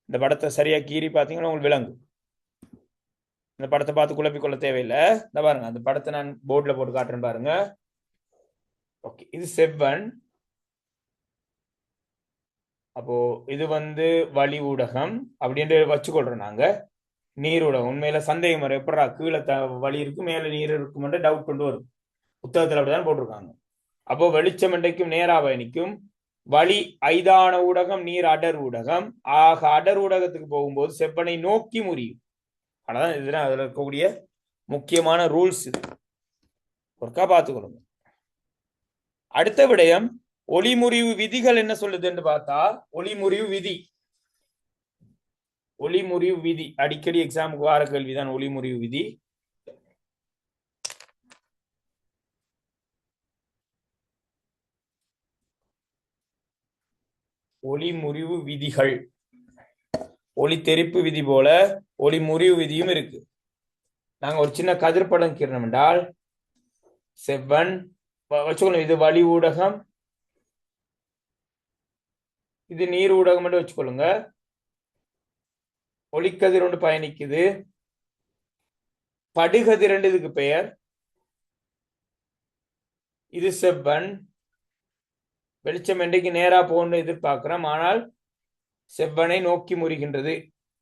இந்த படத்தை சரியா கீறி பார்த்தீங்கன்னா உங்களுக்கு விளங்கும். இந்த படத்தை பார்த்து குழப்பிக்கொள்ள தேவையில்லை. இந்த பாருங்க, அந்த படத்தை நான் போர்ட்ல போட்டு காட்டுறேன் பாருங்க. ஓகே, இது செவ்வன். அப்போ இது வளி ஊடகம் அப்படின்னு வச்சுக்கொள்றோம் நாங்க. நீர் ஊடகம் உண்மையில சந்தேகம் வரும், எப்படா கீழே வழி இருக்கு மேல நீர் இருக்கும் டவுட் கொண்டு வரும். புத்தகத்துல அப்படிதான் போட்டிருக்காங்க. அப்போ வெளிச்சம் இன்றைக்கும் நேரா பயணிக்கும். வழி ஐதான ஊடகம், நீர் அடர் ஊடகம். ஆக அடர் ஊடகத்துக்கு போகும்போது செவ்வனை நோக்கி முறியும். அதான் இதுதான் அதுல இருக்கக்கூடிய முக்கியமான ரூல்ஸ். இது ஒருக்கா பார்த்துக்கொள்ளுங்க. அடுத்த விடயம், ஒளிமுறிவு விதிகள் என்ன சொல்லுதுன்னு பார்த்தா, ஒளிமுறிவு விதி, ஒளிமுறிவு விதி அடிக்கடி எக்ஸாமுக்கு வார கேள்விதான் ஒளிமுறிவு விதி. ஒளிமுறிவு விதிகள், ஒளி தெரிப்பு விதி போல ஒளிமுறிவு விதியும் இருக்கு. நாங்க ஒரு சின்ன கதிர்படம் கீறணும் என்றால் செவ்வன் வச்சுக்கணும், இது வளி ஊடகம், இது நீர் ஊடகம் என்று வச்சுக்கொள்ளுங்க. ஒளிக்கதிர் ஒன்று பயணிக்குது, படுகதிர் என்று இதுக்கு பெயர். இது செவ்வன், வெளிச்சம் என்றைக்கு நேரா போன்னு எதிர்பார்க்கிறோம், ஆனால் செவ்வனை நோக்கி முறிகின்றது.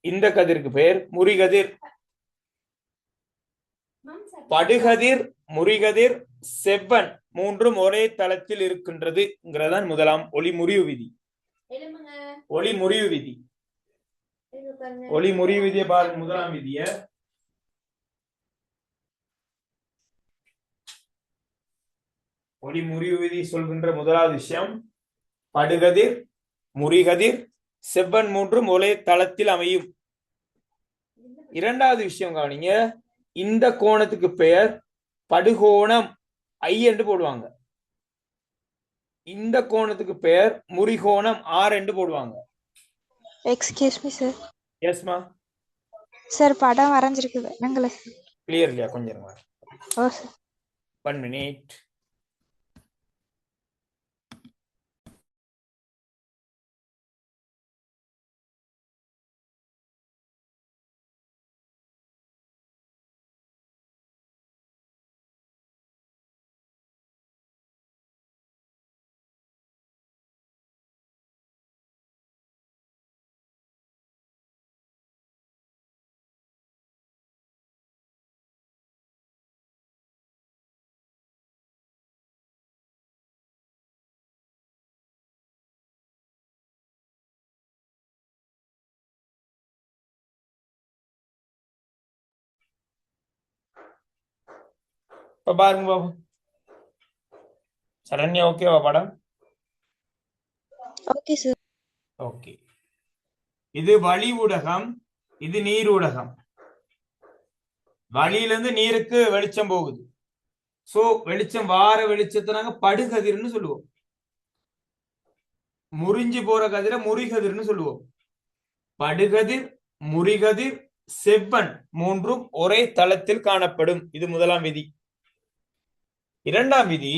இந்த கதிருக்கு பெயர் முறிகதிர். படுகதிர், முறிகதிர், செவ்வன் மூன்றும் ஒரே தளத்தில் இருக்கின்றதுங்கிறதான் முதலாம் ஒளிமுறிவு விதி. ஒளிமுறிவு விதி, ஒளிமுறிவு விதியை பாருங்க. முதலாம் விதிய ஒளிமுறிவு விதி சொல்கின்ற முதலாவது விஷயம், படுகதிர், முறிகதிர், செவ்வன் மூன்றும் ஒரே தளத்தில் அமையும். இரண்டாவது விஷயம் கவனிங்க, இந்த கோணத்துக்கு பெயர் படுகோணம் ஐ என்று போடுவாங்க. இந்த கோணத்துக்கு பெயர் முறிகோணம் ஆர் என்று போடுவாங்க. Excuse me sir. எஸ்மா. சார் படம் வரைஞ்சிருக்குது என்னங்களே கிளியர் இல்லையா? கொஞ்சம் இருங்க. Oh sir. 1 minute. இப்ப பாருங்க பாபு. சரண்யா ஓகேவா படம்? Okay sir. ஓகே. இது வளி ஊடகம், இது நீர் ஊடகம். வளியிலிருந்து நீருக்கு வெளிச்சம் போகுது. சோ வெளிச்சம் வார வெளிச்சத்தை நாங்க படுகதிர்னு சொல்லுவோம். முறிஞ்சு போற கதிர முறிகதிர்னு சொல்லுவோம். படுகதிர், முறிகதிர், செவ்வன் மூன்றும் ஒரே தளத்தில் காணப்படும். இது முதலாம் விதி. இரண்டாம் விதி,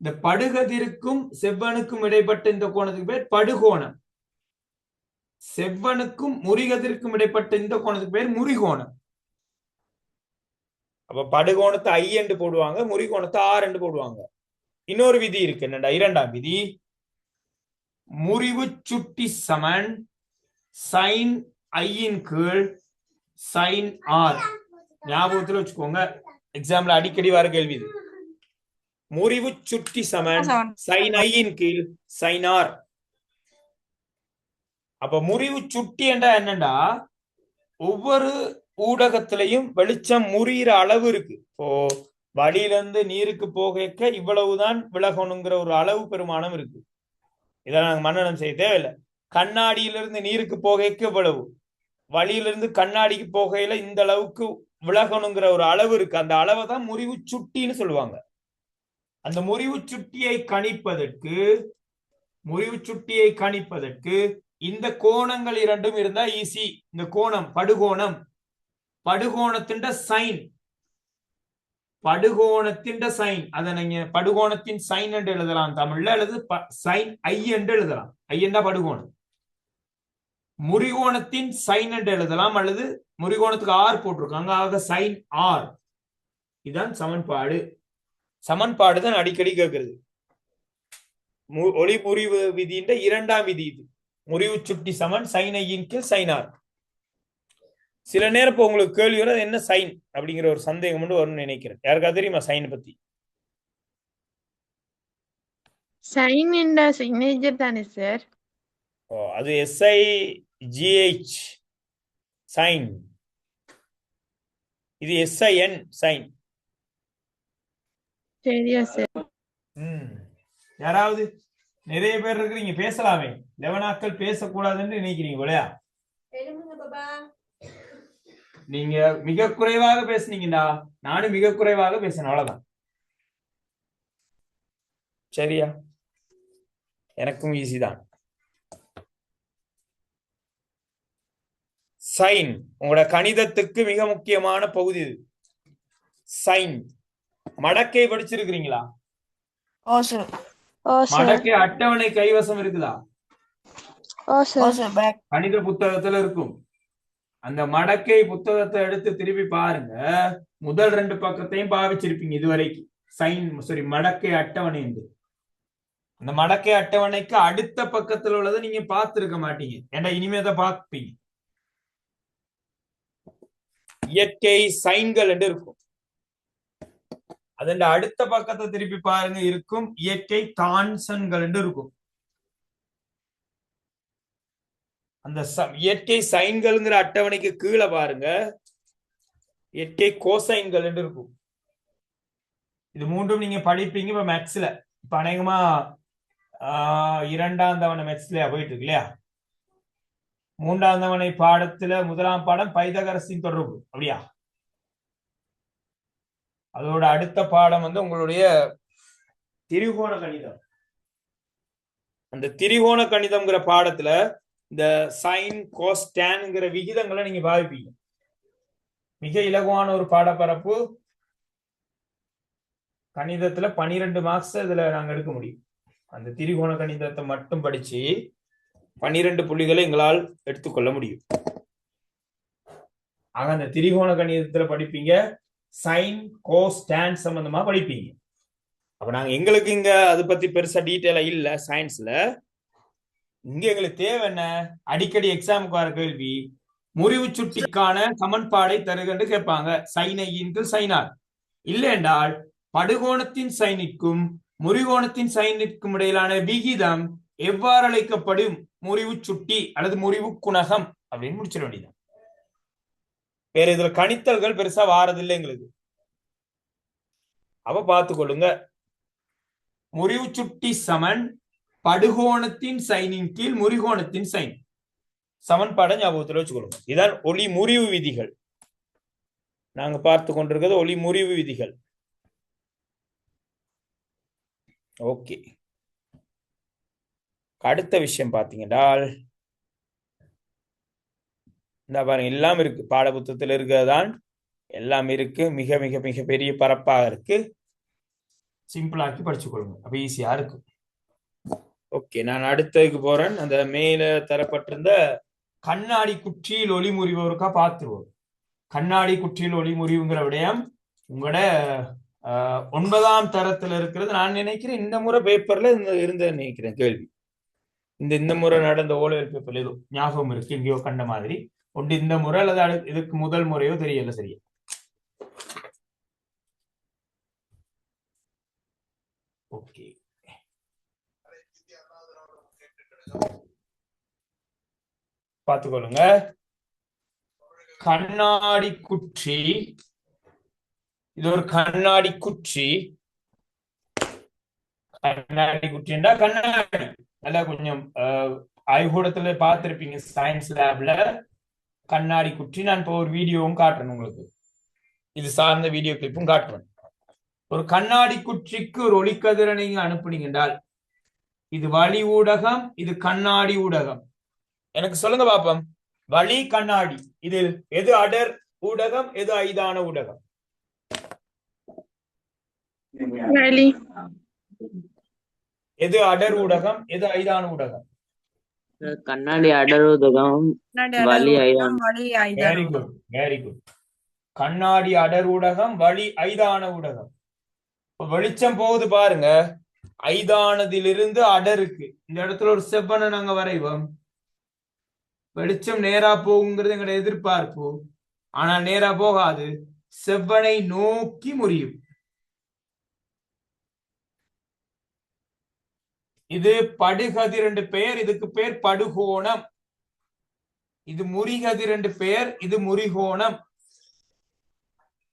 இந்த படுகதிருக்கும் செவ்வனுக்கும் இடைப்பட்ட இந்த கோணத்துக்கு பேர் படுகோணம். செவ்வனுக்கும் முறிகதிருக்கும் இடைப்பட்ட இந்த கோணத்துக்கு பேர் முறிகோணம். அப்ப படுகோணத்தை ஐ என்று போடுவாங்க, முறிகோணத்தை ஆர் என்று போடுவாங்க. இன்னொரு விதி இருக்கு என்னடா? இரண்டாம் விதி, முறிவு சுட்டி சமன் சைன் ஐயின் கீழ் சைன் ஆர். ஞாபகத்துல வச்சுக்கோங்க, எக்ஸாம்ல அடிக்கடி வர கேள்வி இது. முறிவு சுட்டி சமன் சைன் ஐயின் கீழ் சைன் ஆர். அப்ப முறிவு சுட்டி என்றா என்னண்டா, ஒவ்வொரு ஊடகத்திலையும் வெளிச்சம் முறிகிற அளவு இருக்கு. இப்போ வழியிலிருந்து நீருக்கு போக இவ்வளவுதான் விலகணுங்கிற ஒரு அளவு பெருமானம் இருக்கு. இதை நாங்க மன்னனம் செய்ய தேவையில்லை. கண்ணாடியிலிருந்து நீருக்கு போக இவ்வளவு, வழியிலிருந்து கண்ணாடிக்கு போகையில இந்த அளவுக்கு விலகணுங்கிற ஒரு அளவு இருக்கு. அந்த அளவை தான் முறிவு சுட்டின்னு சொல்லுவாங்க. அந்த முறிவு சுட்டியை கணிப்பதற்கு இந்த கோணங்கள் இரண்டும் இருந்தா ஈஸி. இந்த கோணம் படுகோணம், படுகோணத்தின் சைன், அதை நீங்க படுகோணத்தின் சைன் என்று எழுதலாம் தமிழ்ல, அல்லது சைன் ஐ என்று எழுதலாம். ஐ என்றா படுகோணம். முறிகோணத்தின் சைன் என்று எழுதலாம், அல்லது முறிகோணத்துக்கு ஆர் போட்டிருக்காங்க, ஆக சைன் ஆர். இதுதான் சமன்பாடு தான் அடிக்கடி கேட்கிறது. ஒளி முறிவு விதின்ற இரண்டாம் விதி இது. முறிவு சுட்டி சமன் சைன் ஐயின் கீழ் சைன் ஆர். சில நேரம் இப்போ உங்களுக்கு கேள்வி வரும், என்ன சைன் அப்படிங்கிற ஒரு சந்தேகம் மட்டும் வரும்னு நினைக்கிறேன். யாருக்கா தெரியுமா சைன் பத்தி? சைன் என்ற சிக்னேச்சர் தானே சார்? அது SIGH சைன், இது SIN சைன். சரியா சார்? யாராவது நிறைய பேர் இருக்கிறீங்க, பேசலாமே. 11 நாட்கள் பேசக்கூடாதுன்னு நினைக்கிறீங்க இல்லையா? நீங்க மிக குறைவாக பேசுனீங்கடா, நானும் மிக குறைவாக பேசினேன், அவ்வளவுதான். சரியா? எனக்கும் ஈஸி தான். சைன் உங்களோட கணிதத்துக்கு மிக முக்கியமான பகுதி இது. சைன் மடக்கை படிச்சிருக்கிறீங்களா? மடக்கை அட்டவணை கைவசம் இருக்குதா? கணித புத்தகத்துல இருக்கும். அந்த மடக்கை புத்தகத்தை எடுத்து திருப்பி பாருங்க, முதல் 2 பக்கத்தையும் பாவிச்சிருப்பீங்க இதுவரைக்கும். மடக்கை அட்டவணை என்று. அந்த மடக்கை அட்டவணைக்கு அடுத்த பக்கத்துல உள்ளதை நீங்க பார்த்திருக்க மாட்டீங்க, ஏன்னா இனிமேதான் பார்ப்பீங்க. இயற்கை சைன்கள் என்று இருக்கும். அதன் அடுத்த பக்கத்தை திருப்பி பாருங்க, இருக்கும் இயற்கை கான்சன்கள் என்று இருக்கும். அந்த இயற்கை சைன்கள்ங்கிற அட்டவணைக்கு கீழே பாருங்க, இயற்கை கோசைன்கள் என்று இருக்கும். இது மூன்றும் நீங்க படிப்பீங்க இப்ப மேக்ஸ்ல. இப்ப அநேகமா 2ஆம் தவணை மேக்ஸ்ல போயிட்டு இருக்கு இல்லையா? 3ஆம் தவணை பாடத்துல 1ஆம் பாடம் பைதகரஸின் தொடர்பு, அப்படியா? அதோட அடுத்த பாடம் வந்து உங்களுடைய திரிகோண கணிதம். அந்த திரிகோண கணிதம்ங்கிற பாடத்துல இந்த சைன் கோஸ் டேன்ங்கிற விகிதங்களை நீங்க பாவிப்பீங்க. மிக இலகுவான ஒரு பாடப்பரப்பு. கணிதத்துல 12 மார்க்ஸ் இதுல நாங்க எடுக்க முடியும். அந்த திரிகோண கணிதத்தை மட்டும் படிச்சு 12 புள்ளிகளை எங்களால் எடுத்துக்கொள்ள முடியும். ஆக அந்த திரிகோண கணிதத்துல படிப்பீங்க, சைன் கோஸ் டேன் சம்பந்தமா படிப்பீங்க. அப்ப நாங்க எங்களுக்கு இங்க அதை பத்தி பெருசா டீட்டெயிலா இல்ல சயின்ஸ்ல. இங்க எங்களுக்கு தேவை என்ன, அடிக்கடி எக்ஸாமுக்கு வர கேள்வி முறிவு சுட்டிக்கான சமன்பாடை தருகன்னு கேட்பாங்க. சைனை இன்டு சைனார் இல்லை என்றால் படுகோணத்தின் சைனிற்கும் முறிகோணத்தின் சைனிற்கும் இடையிலான விகிதம் எவ்வாறு அழைக்கப்படும், முறிவு சுட்டி அல்லது முறிவு குணகம் அப்படின்னு முடிச்சிட வேண்டியது. வேற இதுல கணித்தல்கள் பெருசா வாரதில்லை எங்களுக்கு. அப்ப பார்த்துக்கொள்ளுங்க, முறிவு சுட்டி சமன் படுகோணத்தின் சைனின் கீழ் முறிகோணத்தின் சைன். சமன்பாடை ஞாபகத்தில் வச்சுக்கொள்ளுங்க. இதான் ஒளி முறிவு விதிகள். நாங்க பார்த்து கொண்டிருக்கிறது ஒளி முறிவு விதிகள். ஓகே, அடுத்த விஷயம் பாத்தீங்கன்னா இந்த பாருங்க, எல்லாம் இருக்கு பாட புத்தகத்தில் இருக்கிறதான், எல்லாம் இருக்கு. மிக மிக மிக பெரிய பரப்பாக இருக்கு. சிம்பிளாக்கி படிச்சுக்கொள்ளுங்க, அப்ப ஈஸியா இருக்கு. ஓகே, நான் அடுத்ததுக்கு போறேன். அந்த மேல தரப்பட்டிருந்த கண்ணாடி குற்றியில் ஒளி முறிவு ஒருக்கா பார்த்துருவோம். கண்ணாடி குற்றியில் ஒளி முறிவுங்கிற விடயம் உங்களோட 9ஆம் தரத்துல இருக்கிறது. நான் நினைக்கிறேன் இந்த முறை பேப்பர்ல இருந்த நினைக்கிறேன் கேள்வி. இந்த முறை நடந்த ஓலெவல் பேப்பர்ல ஏதோ ஞாபகம் இருக்கு, எங்கேயோ கண்ட மாதிரி ஒன்று. இந்த முறை அல்லது இதுக்கு முதல் முறையோ தெரியல சரியா. ஓகே, பார்த்துக்கொள்ளுங்க. கண்ணாடி குற்றி, இது ஒரு கண்ணாடி குற்றி. கண்ணாடி குற்றின்னா கண்ணாடி நல்லா கொஞ்சம் ஆய்வுக்கூடத்துல பார்த்திருப்பீங்க சயின்ஸ் லேப்ல. கண்ணாடி குற்றி நான் இப்போ ஒரு வீடியோவும் காட்டுறேன் உங்களுக்கு, இது சார்ந்த வீடியோ கிளிப்பும் காட்டுறேன். ஒரு கண்ணாடி குற்றிக்கு ஒரு ஒளிக்கதிரை நீங்க அனுப்புனீங்க என்றால் இது வழி ஊடகம், இது கண்ணாடி ஊடகம். எனக்கு சொல்லுங்க பாப்போம், வழி கண்ணாடி, இதில் எது அடர் ஊடகம், எது ஐதான ஊடகம்? எது அடர் ஊடகம், எது ஐதான ஊடகம்? கண்ணாடி அடர் ஊடகம், வழி ஐதான. Very good, very good. கண்ணாடி அடர் ஊடகம், வழி ஐதான ஊடகம். வெளிச்சம் போகுது பாருங்க, ஐதானதிலிருந்து அடருக்கு. இந்த இடத்துல ஒரு செவ்வனை நாங்க வரைவோம். வெளிச்சம் நேரா போகுங்கிறது எங்களோட எதிர்பார்ப்பு, ஆனா நேரா போகாது, செவ்வனை நோக்கி முறியும். இது படுகதிர் என்று பெயர், இதுக்கு பெயர் படுகோணம். இது முறிகதிர் என்று பெயர், இது முறிகோணம்.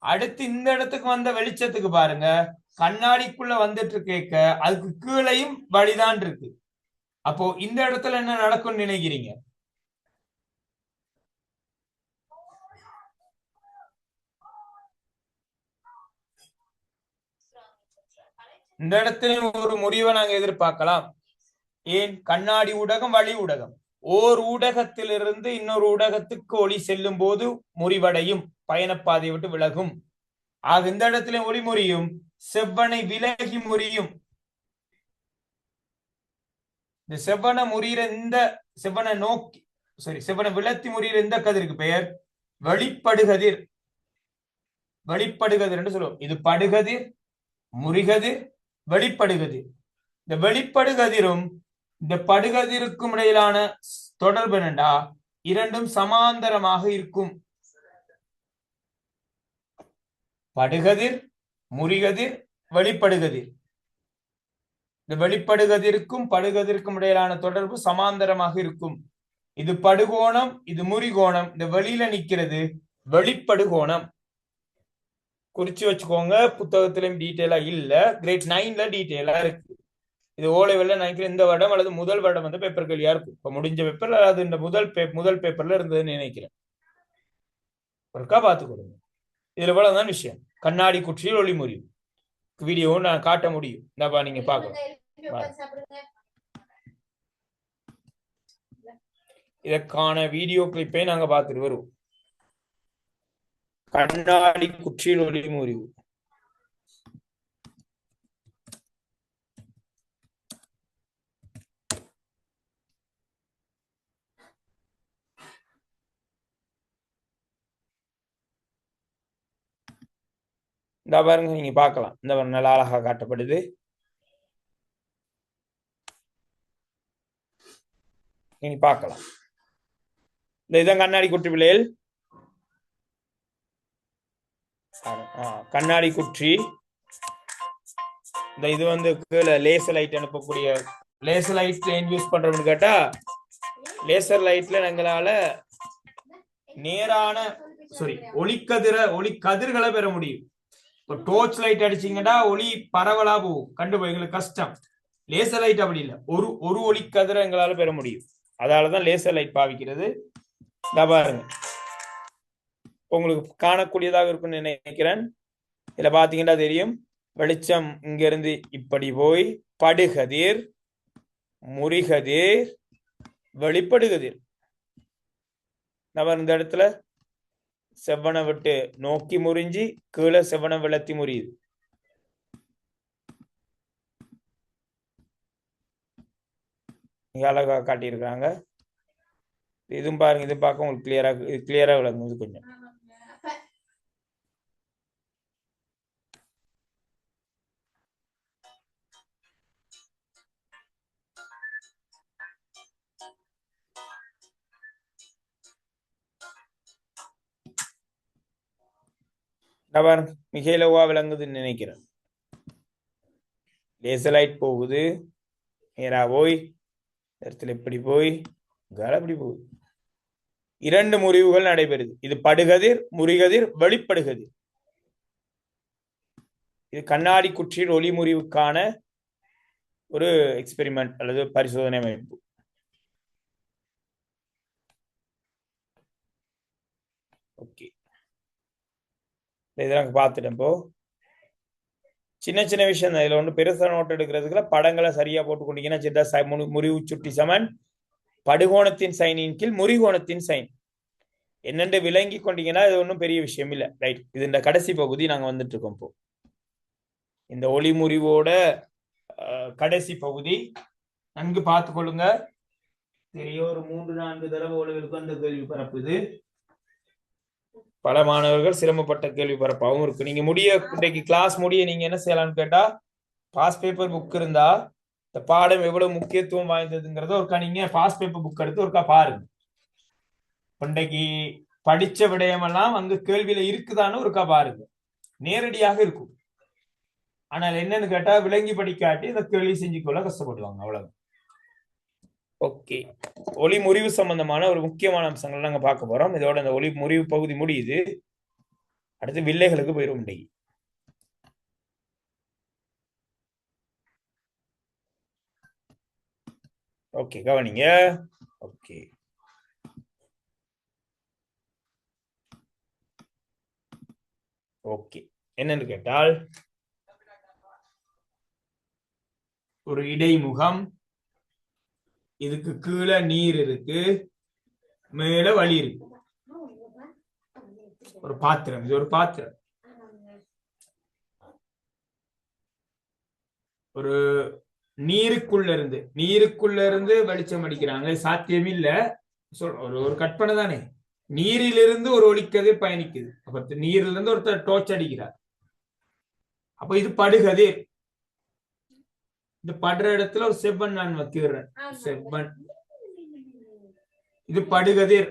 அடுத்து இந்த இடத்துக்கு வந்த வெளிச்சத்துக்கு பாருங்க, கண்ணாடிக்குள்ள வந்துட்டு கேட்க அதுக்கு கீழையும் வழிதான் இருக்கு. அப்போ இந்த இடத்துல என்ன நடக்கும்னு நினைக்கிறீங்க? இந்த இடத்துல ஒரு முறிவை நாங்க எதிர்பார்க்கலாம். ஏன்? கண்ணாடி ஊடகம், வழி ஊடகம். ஓர் ஊடகத்திலிருந்து இன்னொரு ஊடகத்துக்கு ஒளி செல்லும் போது முறிவடையும், பயணப்பாதையை விட்டு விலகும். ஆக இந்த இடத்துல ஒளி முறியும், செவ்வனை விலகி முறியும். இந்த செவ்வனை முறிகிற இந்த செவ்வனை நோக்கி செவ்வனை விலத்தி முறிகிற இந்த கதிருக்கு பெயர் வெளிப்படுகதிர். வெளிப்படுகதிர் என்று சொல்லுவோம். இது படுகதிர், முறிகதிர், வெளிப்படுகதிர். இந்த வெளிப்படுகதிரும் இந்த படுகதிருக்கும் இடையிலான தொடர்பு என்னண்டா, இரண்டும் சமாந்தரமாக இருக்கும். படுகதிர், முறிகதிர், வெளிப்படுகதிர். இந்த வெளிப்படுகதிருக்கும் படுகதிருக்கும் இடையிலான தொடர்பு சமாந்தரமாக இருக்கும். இது படுகோணம், இது முறிகோணம். இந்த வெளியில நிக்கிறது வெளிப்படுகோணம். குறிச்சு வச்சுக்கோங்க, புத்தகத்திலும் டீட்டெயிலா இல்ல, கிரேட் 9ல டீட்டெயிலா இருக்கு. இது ஓலைவெல்ல நினைக்கிறேன் இந்த வருடம் அல்லது முதல் வருடம் வந்து பேப்பர் கேள்வியா இருக்கும். இப்ப முடிஞ்ச பேப்பர்ல அது இந்த முதல் பேப்பர்ல இருந்ததுன்னு நினைக்கிறேன். ஒருக்கா பார்த்து கொடுங்க. இதுல இவ்வளவுதான் விஷயம். கண்ணாடி குற்றியில் ஒளி முறிவு. வீடியோ நான் காட்ட முடியும். இந்தப்பா நீங்க பார்க்கலாம். இதற்கான வீடியோ கிளிப்பை நாங்க பார்த்துட்டு வருவோம். கண்ணாடி குற்றியில் ஒளி முறிவு. இந்த பாருங்க, நீங்க பார்க்கலாம். இந்த நல்ல அழகா காட்டப்படுது. நீங்க பார்க்கலாம். இந்த இதான் கண்ணாடி குற்றி பிள்ளைகள். கண்ணாடி குற்றி. இந்த இது வந்து கீழே லேசர் லைட் அனுப்பக்கூடிய லேசர் லைட் ஏன் யூஸ் பண்றோம்னு கேட்டா, லேசர் லைட்ல எங்களால நேரான ஒளி கதிர்களை பெற முடியும். டோர்ச் லைட் அடிச்சீங்கன்னா ஒளி பரவலா போகும், கண்டுபோய் எங்களுக்கு கஷ்டம். லேசர் லைட் அப்படி இல்லை, ஒரு ஒளி கதிரை எங்களால பெற முடியும். அதனாலதான் லேசர் லைட் பாவிக்கிறது. பாருங்க, உங்களுக்கு காணக்கூடியதாக இருக்கும்னு நினைக்கிறேன். இதுல பாத்தீங்கன்னா தெரியும், வெளிச்சம் இங்க இருந்து இப்படி போய் படுகதிர், முறிகதிர், வெளிப்படுகதிர். இந்த இடத்துல செவ்வனை விட்டு நோக்கி முறிஞ்சி கீழே செவ்வனை விளத்தி முறியுது. அழகா காட்டியிருக்காங்க. இதுவும் பாருங்க, இது பார்க்க உங்களுக்கு கிளியரா விளங்குது கொஞ்சம். மிகைலவா விளங்குதுன்னு நினைக்கிறேன். லேசர் லைட் போகுது, நேரா போய் இடத்துல இப்படி போய் இப்படி போகுது. இரண்டு முறிவுகள் நடைபெறுது. இது படுகதிர், முறிகதிர், வெளிப்படுகதிர். இது கண்ணாடி குற்றியில் ஒளி முறிவுக்கான ஒரு எக்ஸ்பெரிமெண்ட் அல்லது பரிசோதனை அமைப்பு. ஓகே, இதெல்லாம் பார்த்துட்டேன். இப்போ சின்ன சின்ன விஷயம் தான். இதுல ஒண்ணு பெருசா நோட் எடுக்கிறதுக்குள்ள படங்களை சரியா போட்டுக்கொண்டீங்கன்னா முறிவு சுட்டி சமன் படுகோணத்தின் சைனின் கீழ் முறிகோணத்தின் சைன் என்னென்று விளங்கி கொண்டீங்கன்னா இது ஒன்றும் பெரிய விஷயம் இல்லை. ரைட், இது இந்த கடைசி பகுதி நாங்க வந்துட்டு இருக்கோம். இப்போ இந்த ஒளி முறிவோட கடைசி பகுதி நன்கு பார்த்து கொள்ளுங்க. தெரிய ஒரு 3-4 தடவை ஒளிகளுக்கு அந்த கேள்வி பரப்புது. பல மாணவர்கள் சிரமப்பட்ட கேள்வி பரப்பாகவும் இருக்கு. நீங்க இன்றைக்கு கிளாஸ் முடிய நீங்க என்ன செய்யலாம்னு கேட்டா, பாஸ் பேப்பர் புக் இருந்தா இந்த பாடம் எவ்வளவு முக்கியத்துவம் வாய்ந்ததுங்கிறத ஒருக்கா நீங்க பாஸ் பேப்பர் புக் எடுத்து ஒருக்கா பாருங்க. இன்றைக்கு படிச்ச விடயமெல்லாம் அங்க கேள்வியில இருக்குதான்னு ஒருக்கா பாருங்க. நேரடியாக இருக்கும். ஆனால் என்னன்னு கேட்டா விளங்கி படிக்காட்டி இந்த கேள்வி செஞ்சுக்கொள்ள கஷ்டப்படுவாங்க, அவ்வளவு. ஓகே, ஒளி முறிவு சம்பந்தமான ஒரு முக்கியமான அம்சங்கள் நாங்க பார்க்க போறோம். இதோட இந்த ஒளி முறிவு பகுதி முடியுது. அடுத்து வில்லைகளுக்கு போயிடும். இன்றைக்கு ஓகே, கவனிங்க. ஓகே, ஓகே, என்னன்னு கேட்டால் ஒரு இடைமுகம், இதுக்கு கீழே நீர் இருக்கு, மேல வழி இருக்கு. ஒரு பாத்திரம், இது ஒரு பாத்திரம். ஒரு நீருக்குள்ள இருந்து வெளிச்சம் அடிக்கிறாங்க. சாத்தியம் இல்ல, ஒரு கற்பனை தானே. நீரிலிருந்து ஒரு ஒளிக்கதிர் பயணிக்குது. அப்ப நீரிலிருந்து இருந்து ஒருத்தர் டோர்ச் அடிக்கிறார். அப்ப இது படுகதிர். இந்த படுற இடத்துல ஒரு செவ்வன் நான் வைக்கிறேன். செவ்வன், இது படுகதிர்,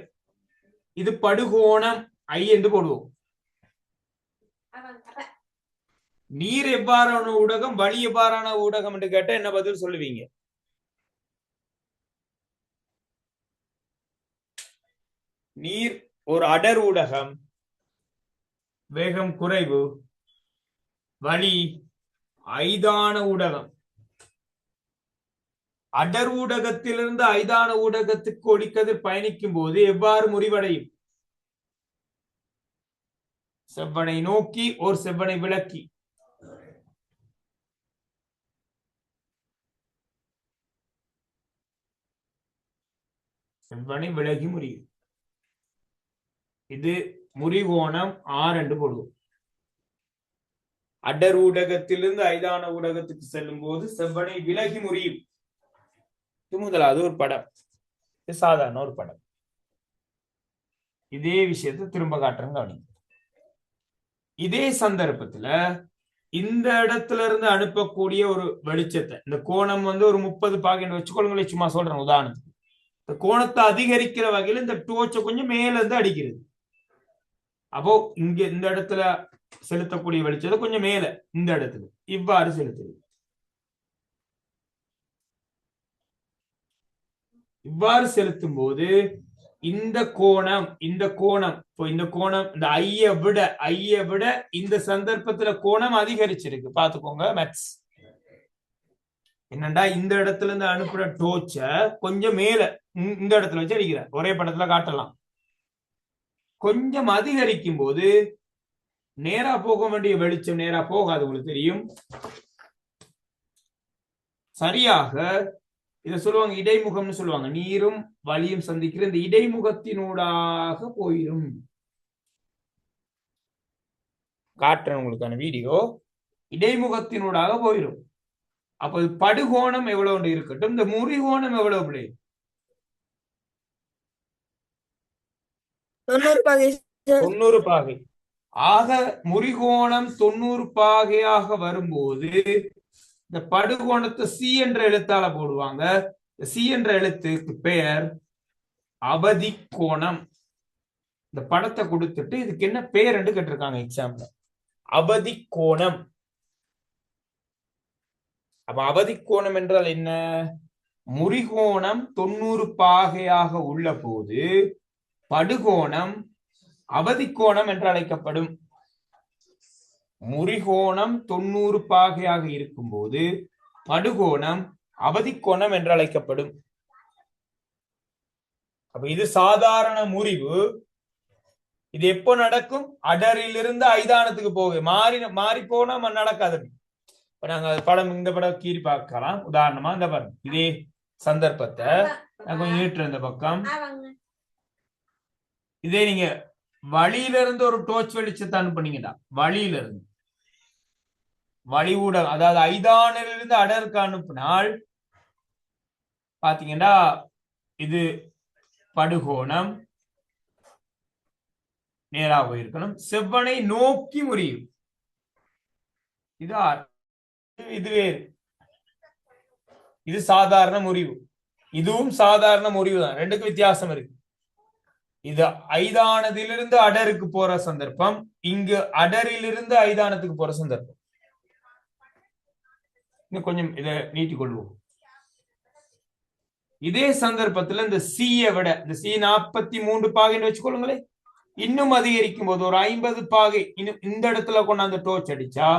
இது படுகோணம் ஐ என்று போடுவோம். நீர் எவ்வாறான ஊடகம், வழி எவ்வாறான ஊடகம் என்று கேட்டா என்ன பதில் சொல்லுவீங்க? நீர் ஒரு அடர் ஊடகம், வேகம் குறைவு, வழி ஐதான ஊடகம். அடர் ஊடகத்திலிருந்து ஐதான ஊடகத்துக்கு ஒளிக்கதிர் பயணிக்கும் போது எவ்வாறு முறிவடையும்? செவ்வனை நோக்கி ஒரு செவ்வனை விளக்கி. செவ்வனை விலகி முறிவு. இது முறிகோணம் ஆர் என்று போடுவோம். அடர் ஊடகத்திலிருந்து ஐதான ஊடகத்துக்கு செல்லும் போது செவ்வனை விலகி முறியும். இது முதலாவது ஒரு படம். இது சாதாரண ஒரு படம். இதே விஷயத்தை திரும்ப காட்டுறேங்க கவனிங்க. இதே சந்தர்ப்பத்துல இந்த இடத்துல இருந்து அனுப்பக்கூடிய ஒரு வெளிச்சத்தை, இந்த கோணம் ஒரு 30 பாகைன்னு வச்சுக்கொள்ளுங்களேன், சும்மா சொல்றேன் உதாரணத்துக்கு. இந்த கோணத்தை அதிகரிக்கிற வகையில் இந்த டோர்ச்சை கொஞ்சம் மேல இருந்து அடிக்கிறது. அப்போ இங்க இந்த இடத்துல செலுத்தக்கூடிய வெளிச்சத்தை கொஞ்சம் மேல இந்த இடத்துல இவ்வாறு செலுத்துது. இவ்வாறு செலுத்தும் போது இந்த கோணம் இந்த ஐய விட இந்த சந்தர்ப்பத்துல கோணம் அதிகரிச்சிருக்கு. பாத்துக்கோங்க மேக்ஸ். என்னண்டா இந்த இடத்துல இருந்து அனுப்புற டோர்ச்ச கொஞ்சம் மேல இந்த இடத்துல வச்சு அடிக்கிற. ஒரே படத்துல காட்டலாம். கொஞ்சம் அதிகரிக்கும் போது நேரா போக வேண்டிய வெளிச்சம் நேரா போகாது. உங்களுக்கு தெரியும். சரியாக இத சொல்லுவாங்க இடைமுகம்னு சொல்லுவாங்க. நீரும் வழியும் சந்திக்கிற இந்த இடைமுகத்தினூடாக போயிடும். காட்டுறேன் உங்களுக்கான வீடியோ. இடைமுகத்தினூடாக போயிடும். அப்ப படுகோணம் எவ்வளவு இருக்கட்டும், இந்த முறிகோணம் எவ்வளவு பிள்ளை? 90 பாகை. ஆக முறிகோணம் 90 பாகையாக வரும்போது இந்த படுகோணத்தை சி என்ற எழுத்தால போடுவாங்க. சி என்ற எழுத்துக்கு பெயர் அவதி கோணம். இந்த படத்தை கொடுத்துட்டு இதுக்கு என்ன பெயர் என்று கேட்டிருக்காங்க எக்ஸாம்ல. அவதி கோணம். அப்ப அவதி கோணம் என்றால் என்ன? முறிகோணம் 90 பாகையாக உள்ள போது படுகோணம் அவதி கோணம் என்று அழைக்கப்படும். முறிகோணம் 90 பாகையாக இருக்கும் போது படுகோணம் அவதி கோணம் என்று அழைக்கப்படும். அப்ப இது சாதாரண முறிவு. இது எப்போ நடக்கும்? அடரிலிருந்து ஐதானத்துக்கு போக மாறி போனா நடக்காது. இப்ப நாங்க இந்த படம் கீறி பார்க்கலாம். உதாரணமா இந்த படம் இதே சந்தர்ப்பத்தை நான் கொஞ்சம் நீட்டுறேன். இந்த பக்கம் இதே நீங்க வழியில இருந்து ஒரு டோர்ச் வெளிச்சத்தை அனுப்புனீங்கடா. வழியில இருந்து வழி ஊடகம், அதாவது ஐதானிலிருந்து அடருக்கு அனுப்பினால் பாத்தீங்கன்னா இது படுகோணம் நேரா போயிருக்கணும். செவ்வனை நோக்கி முறியும். இது வேறு. இது சாதாரண முறிவு. இதுவும் சாதாரண முறிவு தான். ரெண்டுக்கு வித்தியாசம் இருக்கு. இது ஐதானதிலிருந்து அடருக்கு போற சந்தர்ப்பம், இங்கு அடரிலிருந்து ஐதானத்துக்கு போற சந்தர்ப்பம். இன்னும் கொஞ்சம் இதை நீட்டிக் கொள்வோம். இதே சந்தர்ப்பத்துல இந்த சியை விட இந்த சி 43 பாகைன்னு வச்சுக்கொள்ளுங்களேன். இன்னும் அதிகரிக்கும் போது ஒரு 50 பாகை இன்னும் இந்த இடத்துல கொண்டாந்து டோர்ச் அடிச்சா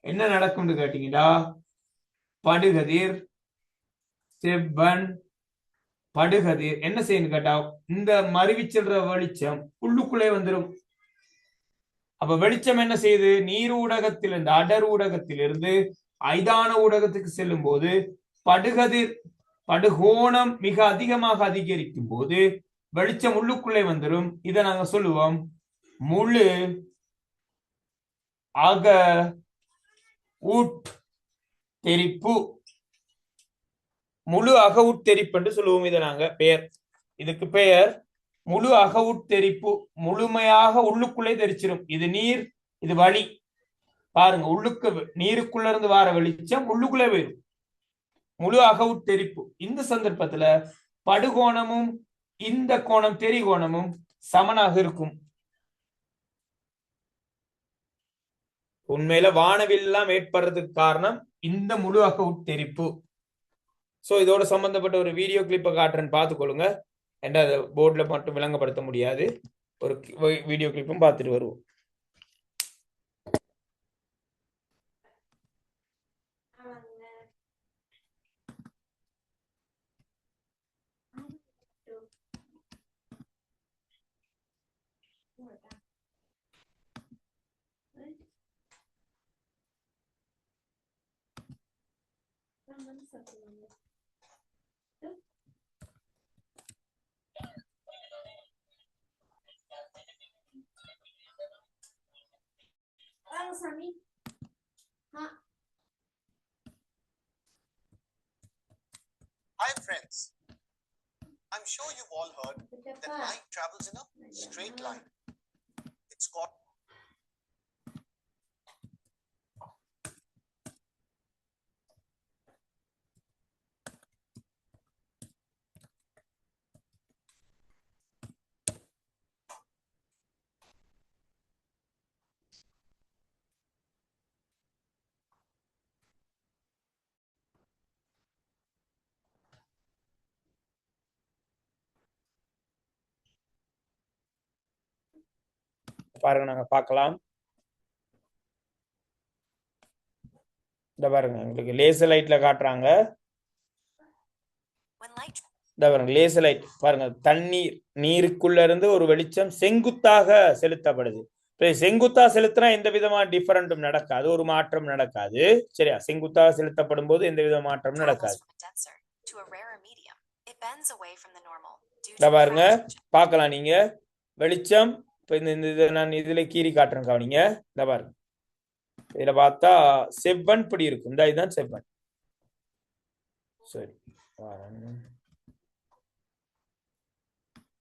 என்ன நடக்கும்னு கேட்டீங்களா? படுகதிர் செவ்வன் படுகதிர் என்ன செய்யணும் கேட்டா இந்த மருவி செல்ற வெளிச்சம் உள்ளுக்குள்ளே வந்துடும். அப்ப வெளிச்சம் என்ன செய்யுது? நீர் ஊடகத்திலிருந்து அடர் ஊடகத்திலிருந்து ஐதான ஊடகத்துக்கு செல்லும் போது படுகோணம் மிக அதிகமாக அதிகரிக்கும் போது வெளிச்சம் உள்ளுக்குள்ளே வந்துடும். இதை நாங்க சொல்லுவோம் முழு அக உட்தெரிப்பு. முழு அக உட்தெரிப்பு என்று சொல்லுவோம். இதை நாங்க பெயர், இதுக்கு பெயர் முழு அக உட்தெரிப்பு. முழுமையாக உள்ளுக்குள்ளே தெரிச்சிடும். இது நீர், இது வழி. பாருங்க, உள்ளுக்கு நீருக்குள்ள இருந்து வர வெளிச்சம் உள்ளுக்குள்ளே போயிடும். முழு அக உட்தெரிப்பு. இந்த சந்தர்ப்பத்துல படுகோணமும் இந்த கோணம் தெரிகோணமும் சமனாக இருக்கும். உண்மையில வானவில் எல்லாம் ஏற்படுறதுக்கு காரணம் இந்த முழு அக உட்தெரிப்பு. சோ இதோட சம்பந்தப்பட்ட ஒரு வீடியோ கிளிப்பை காட்டுறேன்னு பார்த்துக்கொள்ளுங்க. என்ற போர்ட்ல மட்டும் விளங்கப்படுத்த முடியாது. ஒரு வீடியோ கிளிப்பும் பார்த்துட்டு வருவோம். Hi friends, I'm sure you've all heard that light travels in a straight line. It's called பாருங்க நாங்க பார்க்கலாம். இந்த பாருங்க உங்களுக்கு லேசர் லைட்ல காட்டுறாங்க. இந்த பாருங்க லேசர் லைட் பாருங்க, தண்ணீர் நீருக்குள்ள இருந்து ஒரு வெளிச்சம் செங்குத்தாக செலுத்தப்படுது. செங்குத்தா செலுத்தினா எந்த விதமான டிஃபரண்டும் நடக்காது, ஒரு மாற்றம் நடக்காது. சரியா? செங்குத்தாக செலுத்தப்படும் போது எந்த வித மாற்றம் நடக்காது. இந்த பாருங்க பார்க்கலாம் நீங்க வெளிச்சம். இப்ப இந்த நான் இதுல கீறி காட்டுறேன் கவனிங்க. இந்த பாருங்க இதுல பார்த்தா செவ்வன் இப்படி இருக்கும். இந்த இதுதான் செவ்வன். சரி,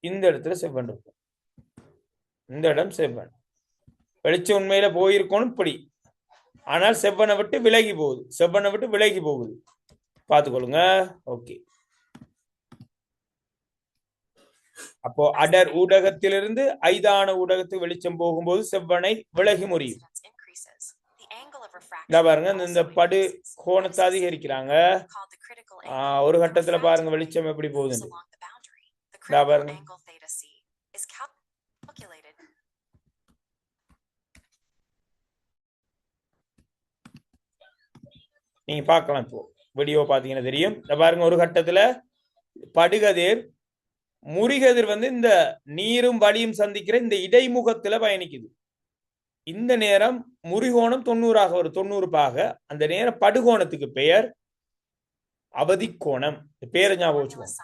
இந்த இடத்துல செவ்வன் இருக்கும். இந்த இடம் செவ்வன். வெளிச்சம் உண்மையில போயிருக்கணும் இப்படி, ஆனால் செவ்வனை விட்டு விலகி போகுது. செவ்வனை விட்டு விலகி போகுது. பார்த்துக்கொள்ளுங்க. ஓகே, அப்போ அடர் ஊடகத்திலிருந்து ஐதான ஊடகத்துக்கு வெளிச்சம் போகும்போது செவ்வனை விலகி முறியும். பாருங்க இந்த படு கோணத்தை அதிகரிக்கிறாங்க. ஒரு கட்டத்துல பாருங்க வெளிச்சம் எப்படி போகுது பாருங்க. நீங்க பார்க்கலாம், இப்போ வீடியோ பாத்தீங்கன்னா தெரியும். பாருங்க ஒரு கட்டத்துல படுகதிர் முறிகதிர் இந்த நீரும் வலியும் சந்திக்கிற இந்த இடைமுகத்துல பயணிக்குது. இந்த நேரம் முறிகோணம் 90 வரும், 90 பாக. அந்த நேரம் படுகோணத்துக்கு பெயர் அவதிக்கோணம். பேரை ஞாபகம் வச்சுக்கோங்க.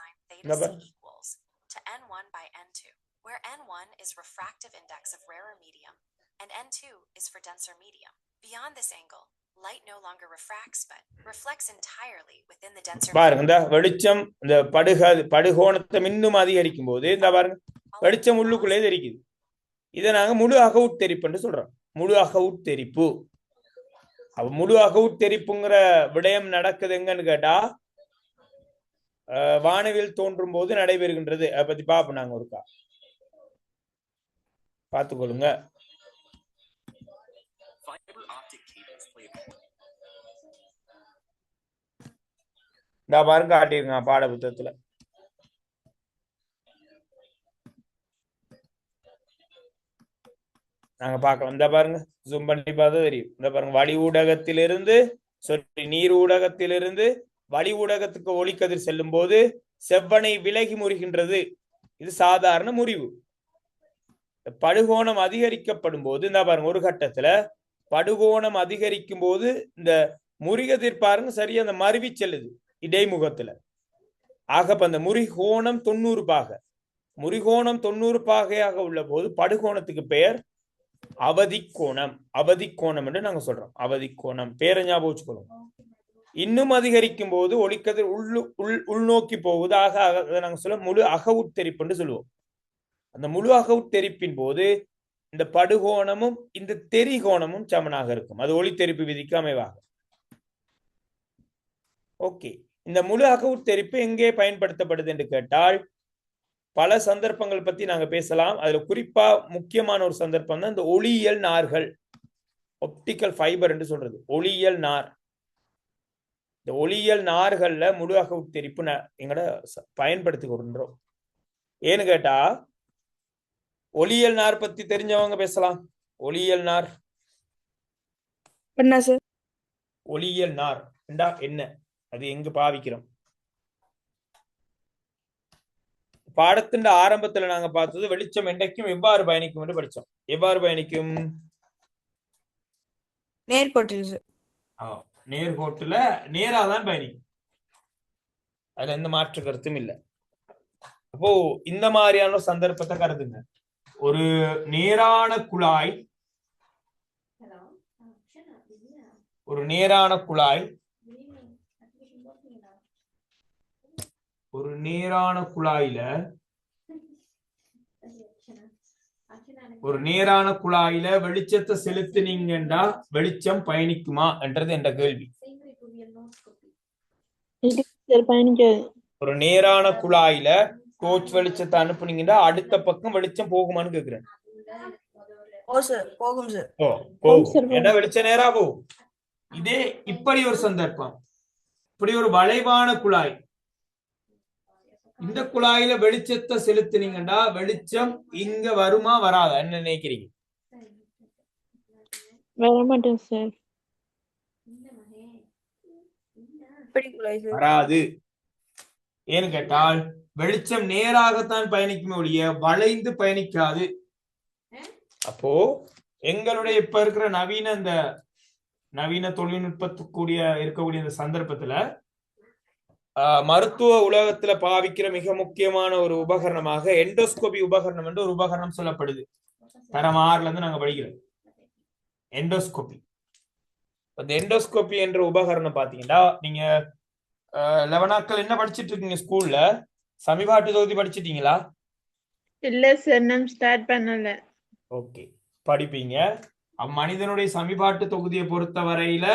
பாருங்க இந்த வெளிச்சம் இந்த படுகோணத்தை இன்னும் அதிகரிக்கும் போது இந்த பாருங்க வெளிச்சம் உள்ளுக்குள்ளே தெரிக்குது. இதை நாங்க முழு அகவுட்தெரிப்புன்னு சொல்றோம். முழு அகவுட்தெரிப்பு. அப்ப முழு அகவுட்தெரிப்புங்கிற விடயம் நடக்குது எங்கன்னு கேட்டா வானவில் தோன்றும் போது நடைபெறுகின்றது. அதை பத்தி பாப்போம் நாங்க ஒருக்கா, பார்த்துக்கொள்ளுங்க. பாருங்க காட்டிருங்க பாட புத்தகத்துல. நாங்க பார்க்கலாம். இந்த பாருங்க ஜூம் பண்ணி பார்த்தா தெரியும். இந்த பாருங்க வளி ஊடகத்திலிருந்து நீர் ஊடகத்திலிருந்து வளி ஊடகத்துக்கு ஒளிக்கதிர் செல்லும் போது செவ்வனை விலகி முறிகின்றது. இது சாதாரண முறிவு. படுகோணம் அதிகரிக்கப்படும் போது இந்த பாருங்க ஒரு கட்டத்துல படுகோணம் அதிகரிக்கும் போது இந்த முறிகதிர் பாருங்க சரியா அந்த மருவி செல்லுது இடைமுகத்துல. ஆக அந்த முறிகோணம் 90 பாக. முறிகோணம் 90 பாகையாக உள்ள போது படுகோணத்துக்கு பெயர் அவதிக்கோணம். அவதிக்கோணம் என்று நாங்க சொல்றோம். அவதிக்கோணம் பேரை ஞாபகம் வச்சுக்கணும். இன்னும் அதிகரிக்கும் போது ஒளிக்கதிர் உள்நோக்கி போகுது. ஆக அதை நாங்க சொல்ல முழு அகவுட்தெரிப்புன்னு சொல்லுவோம். அந்த முழு அகவுட்தெரிப்பின் போது இந்த படுகோணமும் இந்த தெரிகோணமும் சமனாக இருக்கும். அது ஒளித்தெரிப்பு விதிக்கு அமைவாக. ஓகே, இந்த முழு அகவுட்தெரிப்பு எங்கே பயன்படுத்தப்படுது என்று கேட்டால் பல சந்தர்ப்பங்கள் பத்தி நாங்க பேசலாம். அதுல குறிப்பா முக்கியமான ஒரு சந்தர்ப்பம் தான் இந்த ஒளியியல் நார்கள், ஒப்டிக்கல் ஃபைபர் என்று சொல்றது. ஒளியியல் நார். இந்த ஒளியியல் நார்கள்ல முழு அகவுட்தெரிப்பு எங்கட பயன்படுத்தி கொள்கின்றோம். ஏன்னு கேட்டா ஒளியியல் நார் பத்தி தெரிஞ்சவங்க பேசலாம். ஒளியியல் நார் என்ன சார்? ஒளியியல் நார் என்ன, அது எங்க பாவிக்கிறோம்? பாடத்தின் ஆரம்பத்துல நாங்க பார்த்தது வெளிச்சம் என்றைக்கும் எவ்வாறு பயணிக்கும் என்று படிச்சோம். எவ்வாறு பயணிக்கும்? நேர்கோட்டில். நேர்கோட்டுல நேராதான் பயணிக்கும். அதுல எந்த மாற்று கருத்தும் இல்லை. அப்போ இந்த மாதிரியான ஒரு சந்தர்ப்பத்தை கருதுங்க. ஒரு நேரான குழாய் ஒரு நேரான குழாய் வெளிச்சத்தை செலுத்தினீங்கன்னா வெளிச்சம் பயணிக்குமா என்றது என்ற கேள்வி. பயணிக்காது. ஒரு நேரான குழாயில டோர்ச் வெளிச்சத்தை அனுப்புனீங்கன்னா அடுத்த பக்கம் வெளிச்சம் போகுமான்னு கேக்குறேன். போகும் சார். போகும். ஏன்னா வெளிச்சம் நேரா போகும். இதே இப்படி ஒரு சந்தர்ப்பம், இப்படி ஒரு வளைவான குழாய், இந்த குழாயில வெளிச்சத்தை செலுத்தினீங்கன்னா வெளிச்சம் இங்க வருமா வராதா என்ன நினைக்கிறீங்க? வரமாட்டேன் சார். வராது. ஏன்னு கேட்டால் வெளிச்சம் நேராகத்தான் பயணிக்குமே ஒழிய வளைந்து பயணிக்காது. அப்போ எங்களுடைய இப்ப இருக்கிற நவீன தொழில்நுட்பத்துக்குரிய இருக்கக்கூடிய இந்த சந்தர்ப்பத்துல மருத்துவ உலகத்துல பாவிக்கிற மிக முக்கியமான ஒரு உபகரணமாக எண்டோஸ்கோபி உபகரணம் என்று ஒரு உபகரணம் சொல்லப்படுது. தரம் 6ல இருந்து நாங்க படிக்கிறோம் எண்டோஸ்கோபி. இந்த எண்டோஸ்கோபி என்ற உபகரணம் பாத்தீங்கன்னா, நீங்க 11 என்ன படிச்சிட்டு இருக்கீங்க ஸ்கூல்ல? சமீபாட்டு தொகுதி படிச்சிட்டீங்களா? இல்ல சார், நான் ஸ்டார்ட் பண்ணல. ஓகே, படிப்பீங்க. மனிதனுடைய சமீபாட்டு தொகுதியை பொறுத்த வரையில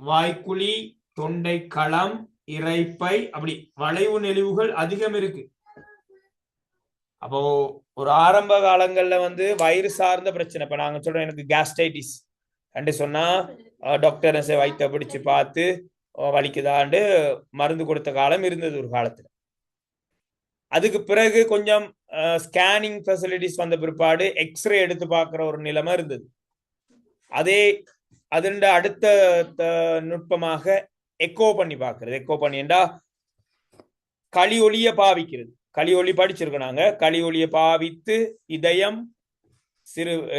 வாய்க்குழி, தொண்டை களம், இரைப்பை, அப்படி வளைவு நெளிவுகள் அதிகம் இருக்கு. அப்போ ஒரு ஆரம்ப காலங்கள்ல வயிறு சார்ந்த பிரச்சனை, இப்ப நாங்க சொல்றோம் எனக்கு கேஸ்ட்ரைட்டிஸ் அண்டு சொன்னா டாக்டர் வயிற்ற பிடிச்சு பார்த்து வலிக்குதாண்டு மருந்து கொடுத்த காலம் இருந்தது ஒரு காலத்துல. அதுக்கு பிறகு கொஞ்சம் ஸ்கேனிங் ஃபெசிலிட்டிஸ் வந்த பிற்பாடு எக்ஸ்ரே எடுத்து பார்க்குற ஒரு நிலைமை இருந்தது. அதோட அடுத்த நுட்பமாக எக்கோ பண்ணி பார்க்கறது. எக்கோ பண்ணிண்டா களி ஒளிய பாவிக்கிறது. களி ஒளி படிச்சிருக்கோம் நாங்க. களி ஒளிய பாவித்து இதயம்,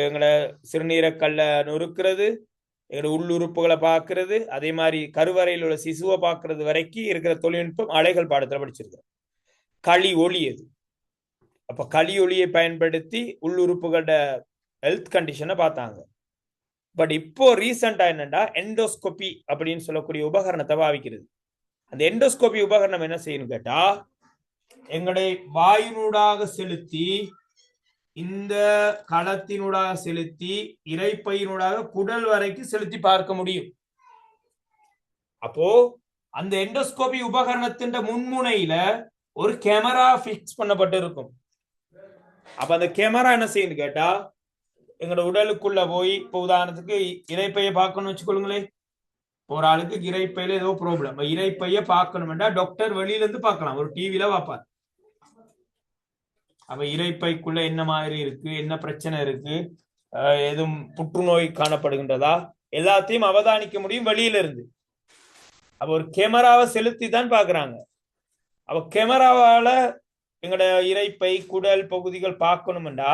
எங்களை சிறுநீரக்கல்ல நொறுக்கிறது, எங்களோட உள்ளுறுப்புகளை பார்க்கறது, அதே மாதிரி கருவறையில் உள்ள சிசுவை பார்க்கறது வரைக்கும் இருக்கிற தொழில்நுட்பம் அலைகள் பாடத்துல படிச்சிருக்கிறோம். களி ஒளி அது. அப்ப களி ஒளியை பயன்படுத்தி உள்ளுறுப்புகளோட ஹெல்த் கண்டிஷனை பார்த்தாங்க. பட் இப்போ ரீசெண்டா என்னன்னா எண்டோஸ்கோபி அப்படின்னு சொல்லக்கூடிய உபகரணத்தை பாவிக்கிறது. அந்த எண்டோஸ்கோபி உபகரணம் என்ன செய்யணும் கேட்டா, எங்களுடைய வாயினூடாக செலுத்தி, இந்த களத்தினூடாக செலுத்தி, இரைப்பையினூடாக குடல் வரைக்கும் செலுத்தி பார்க்க முடியும். அப்போ அந்த எண்டோஸ்கோபி உபகரணத்தின் முன்முனையில ஒரு கேமரா பிக்ஸ் பண்ணப்பட்டு இருக்கும். அப்ப அந்த கேமரா என்ன செய்யணும் கேட்டா, எங்களோட உடலுக்குள்ள போய், இப்போ உதாரணத்துக்கு இரைப்பையை பார்க்கணும்னு வச்சுக்கொள்ளுங்களேன். ஒரு ஆளுக்கு இரைப்பையில ஏதோ ப்ராப்ளம், இரைப்பைய பார்க்கணும்னா டாக்டர் வெளியில இருந்து பார்க்கலாம், ஒரு டிவில பார்ப்பார். அப்ப இரைப்பைக்குள்ள என்ன மாதிரி இருக்கு, என்ன பிரச்சனை இருக்கு, எதுவும் புற்றுநோய் காணப்படுகின்றதா, எல்லாத்தையும் அவதானிக்க முடியும் வெளியில இருந்து. அப்ப ஒரு கேமராவை செலுத்தி தான் பாக்குறாங்க. அப்ப கேமராவால எங்களோட இரைப்பை, குடல் பகுதிகள் பார்க்கணும்டா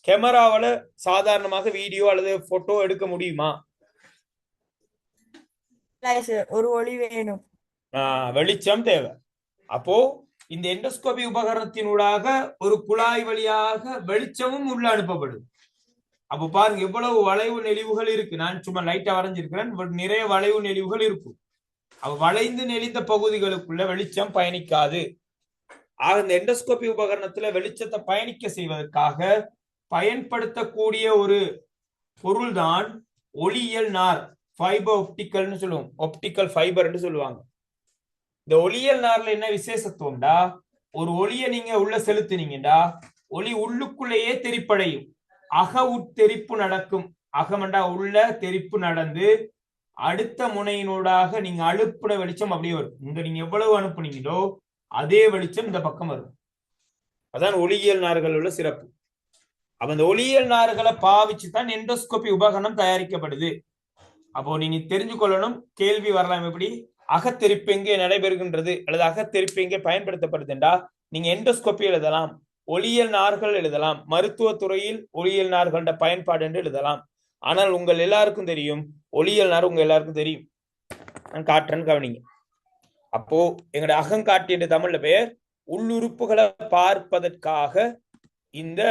கேமராவால சாதாரணமாக வீடியோ அல்லது போட்டோ எடுக்க முடியுமா? ஒரு ஒளி வேணும், வெளிச்சம் தேவை. அப்போ இந்த எண்டோஸ்கோபி உபகரணத்தினூடாக ஒரு குழாய் வழியாக வெளிச்சமும் உள்ள அனுப்பப்படுது. அப்போ பாருங்க எவ்வளவு வளைவு நெளிவுகள் இருக்கு. நான் சும்மா லைட்டா வரைஞ்சிருக்கிறேன், நிறைய வளைவு நெளிவுகள் இருக்கும். வளைந்து நெளிந்த பகுதிகளுக்குள்ள வெளிச்சம் பயணிக்காது. ஆக இந்த எண்டோஸ்கோபி உபகரணத்துல வெளிச்சத்தை பயணிக்க செய்வதற்காக பயன்படுத்தக்கூடிய ஒரு பொருள் தான் ஒளியியல் நார், ஃபைபர் ஆப்டிக்கல்னு சொல்லுவோம், ஆப்டிக்கல் ஃபைபர்னு சொல்லுவாங்க. இந்த ஒளியியல் நார்ல என்ன விசேஷத்துவம்டா, ஒரு ஒளியை நீங்க உள்ள செலுத்தினீங்கடா ஒளி உள்ளுக்குள்ளேயே தெரிப்படையும், அக உட்தெரிப்பு நடக்கும். அகமண்டா உள்ள தெரிப்பு நடந்து அடுத்த முனையினூடாக நீங்க அனுப்புற வெளிச்சம் அப்படியே வரும். இங்க நீங்க எவ்வளவு அனுப்புனீங்களோ அதே வெளிச்சம் இந்த பக்கம் வரும். அதான் ஒளியியல் நார்கள் உள்ள சிறப்பு. அப்ப அந்த ஒளியியல் நார்களை பாவிச்சுதான் எண்டோஸ்கோபி உபகரணம் தயாரிக்கப்படுது. அப்போ நீங்க தெரிஞ்சு கொள்ளணும், கேள்வி வரலாம், எப்படி அகத்தெரிப்பு எங்கே நடைபெறுகின்றது அல்லது அகத்தெரிப்பு எங்கே பயன்படுத்தப்படுதுண்டா நீங்க எண்டோஸ்கோபி எழுதலாம், ஒளியியல் நார்கள் எழுதலாம், மருத்துவத்துறையில் ஒளியியல் நார்களோட பயன்பாடு என்று எழுதலாம். ஆனால் உங்கள் எல்லாருக்கும் தெரியும், ஒளியியல் நார் உங்க எல்லாருக்கும் தெரியும். நான் காட்டுறேன்னு கவனிங்க. அப்போ எங்கட அகங்காட்டி என்ற தமிழ்ல பெயர் உள்ளுறுப்புகளை பார்ப்பதற்காக இந்த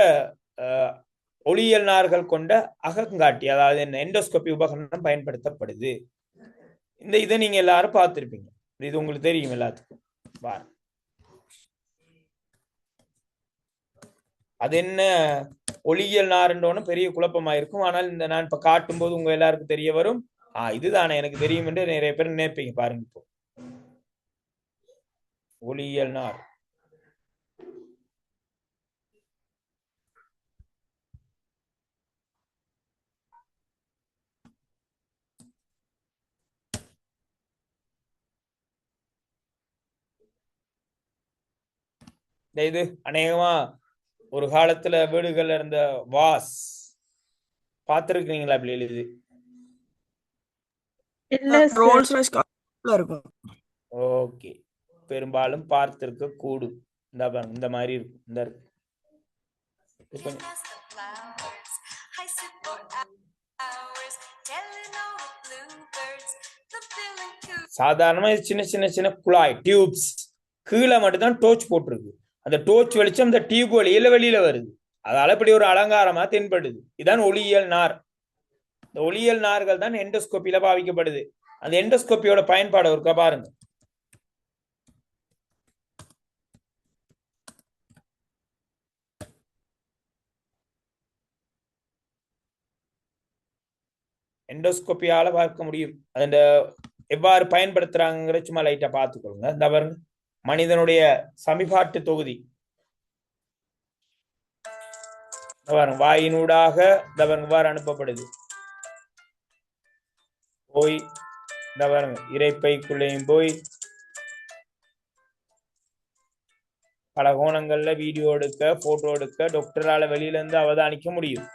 ஒளியியல் நார்கள் கொண்ட அகங்காட்டி, அதாவது என்ன எண்டோஸ்கோபி உபகரணம் பயன்படுத்தப்படுது. இதை நீங்க எல்லாரும் பார்த்திருப்பீங்க, இது உங்களுக்கு தெரியும் எல்லாத்துக்கும். அது என்ன ஒளியியல் நார்ன்றோன்னு பெரிய குழப்பமா இருக்கும். ஆனால் இந்த நான் இப்ப காட்டும் போது உங்க எல்லாருக்கும் தெரிய வரும், இதுதானே எனக்கு தெரியும் என்று நிறைய பேர் நினைப்பீங்க. பாருங்க, இப்போ ஒளியியல் நார். இது அநேகமா ஒரு காலத்துல வீடுகள்ல இருந்த வாஸ் பார்த்திருக்கீங்களா? அப்படி எழுது ஓகே, பெரும்பாலும் பார்த்திருக்க கூடும். இந்த மாதிரி இருக்கும். இந்த சாதாரணமா சின்ன சின்ன சின்ன குழாய் டியூப்ஸ், கீழே மட்டும்தான் டோர்ச் போட்டிருக்கு. அந்த டோர்ச் வெளிச்சம் அந்த டியூப் வெளியில வருது. அதால இப்படி ஒரு அலங்காரமா தென்படுது. இதான் ஒளியியல் நார். இந்த ஒளியியல் நார்கள் தான் எண்டோஸ்கோப்பில பாவிக்கப்படுது. அந்த எண்டோஸ்கோப்பியோட பயன்பாடு ஒருக்கா பாருங்க. எண்டோஸ்கோப்பியால பார்க்க முடியும். அந்த எவ்வாறு பயன்படுத்துறாங்கிற சும்மா லைட்டா பார்த்துக்கொள்ளுங்க. இந்த பாருங்க, மனிதனுடைய சமிபாட்டு தொகுதி வாயினூடாக அனுப்பப்படுது. போய் இரைப்பைக்குள்ளேயும் போய் பல கோணங்கள்ல வீடியோ எடுக்க, போட்டோ எடுக்க டாக்டரால வெளியில இருந்து அவதானிக்க முடியும்.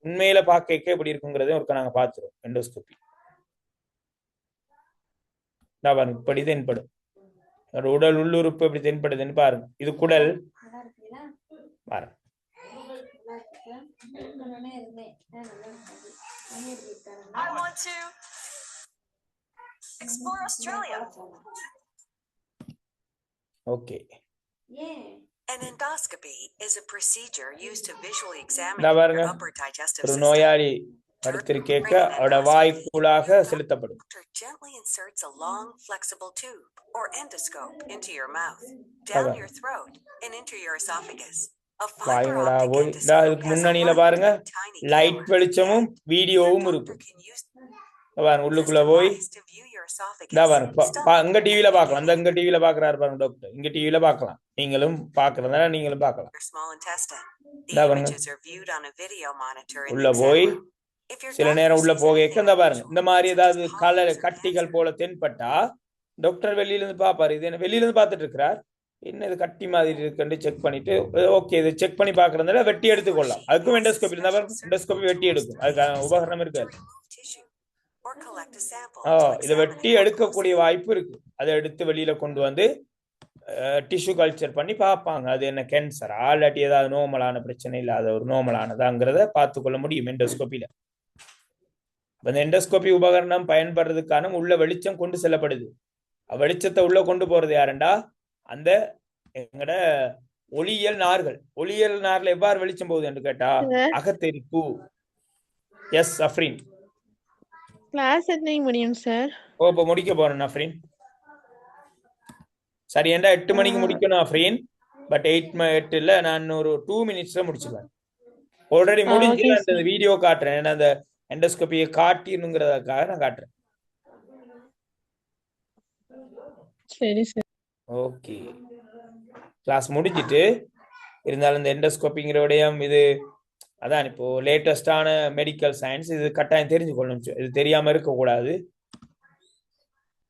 உண்மையில பார்க்க எப்படி இருக்குங்கிறத ஒருக்க நாங்க பார்த்துருவோம். எண்டோஸ்கோபி இப்படி தென்படும். உடல் உள்ளுறுப்பு எப்படி தென்படுதுன்னு பாருங்க. இது குடல் பாருங்க. Okay. An endoscopy is a procedure used to visually examine your upper digestive ஒரு system. நோயாளி படுத்திருக்க அவட வாய்க்குள்ளாக செலுத்தப்படும். Gently inserts a long, flexible tube or endoscope into your mouth, down your throat, and into your esophagus. வாயினோட போய் இதுக்கு முன்னணியில பாருங்க, light வெளிச்சமும் வீடியோவும் இருக்கும். உள்ளுக்குள்ள போய் இங்க டிவில பாக்கலாம். அந்த இங்க டிவில பாக்குறாரு பாருங்க டாக்டர், இங்க டிவில பாக்கலாம். நீங்களும் பாக்குறதுனால நீங்களும் பாக்கலாம். உள்ள போய் சில நேரம் உள்ள போக பாருங்க, இந்த மாதிரி ஏதாவது கலர் கட்டிகள் போல தென்பட்டா டாக்டர் வெளியில இருந்து பாப்பாரு. இது என்ன வெளியில இருந்து பாத்துட்டு இருக்கிறார், என்ன இது கட்டி மாதிரி இருக்குன்னு செக் பண்ணிட்டு, ஓகே இது செக் பண்ணி பாக்குறதுனால வெட்டி எடுத்துக்கொள்ளலாம். அதுக்கும் எண்டோஸ்கோபி இருந்தா எண்டோஸ்கோபி வெட்டி எடுக்கும். அதுக்கான உபகரணம் இருக்காது. இதை வெட்டி எடுக்கக்கூடிய வாய்ப்பு இருக்கு. அதை எடுத்து வெளியில கொண்டு வந்து டிஷ்யூ கல்ச்சர் பண்ணி பார்ப்பாங்க. அது என்ன கேன்சரா இல்லாட்டி ஏதாவது நோமலான பிரச்சனை இல்லாத ஒரு நோமலானதாங்கிறத பார்த்துக்கொள்ள முடியும் எண்டோஸ்கோப்பில. அந்த எண்டோஸ்கோபி உபகரணம் பயன்படுறதுக்கான உள்ள வெளிச்சம் கொண்டு செல்லப்படுது. வெளிச்சத்தை உள்ள கொண்டு போறது யாருண்டா அந்த எங்கட ஒளியியல் நார்கள். ஒளியியல் நார்ல எவ்வாறு வெளிச்சம் போகுது என்று கேட்டா அகத்தெரிப்பு. எஸ் அஃப்ரீன், கிளாஸ் எத்தனை முடியும் சார்? இப்ப முடிக்க போறேன் அஃப்ரீன். சரி, ஏண்டா 8 மணிக்கு முடிக்கணும் அஃப்ரீன். பட் 8 இல்ல, நான் ஒரு 2 மினிட்ஸ்ல முடிச்சிருவேன். ஆல்ரெடி முடிஞ்சு அந்த வீடியோ காட்டுறேன். ஏன்னா அந்த எண்டோஸ்கோபியை காட்டினுங்கிறதுக்காக நான் காட்டுறேன். சரி சார். ஓகே, கிளாஸ் முடிஞ்சிட்டு இருந்தாலும் இந்த எண்டோஸ்கோபிங்கிற விடயம் இது அதான் இப்போ லேட்டஸ்டான மெடிக்கல் சயின்ஸ். இது கட்டாயம் தெரிஞ்சுக்கொள்ளணும். இது தெரியாம இருக்க கூடாது.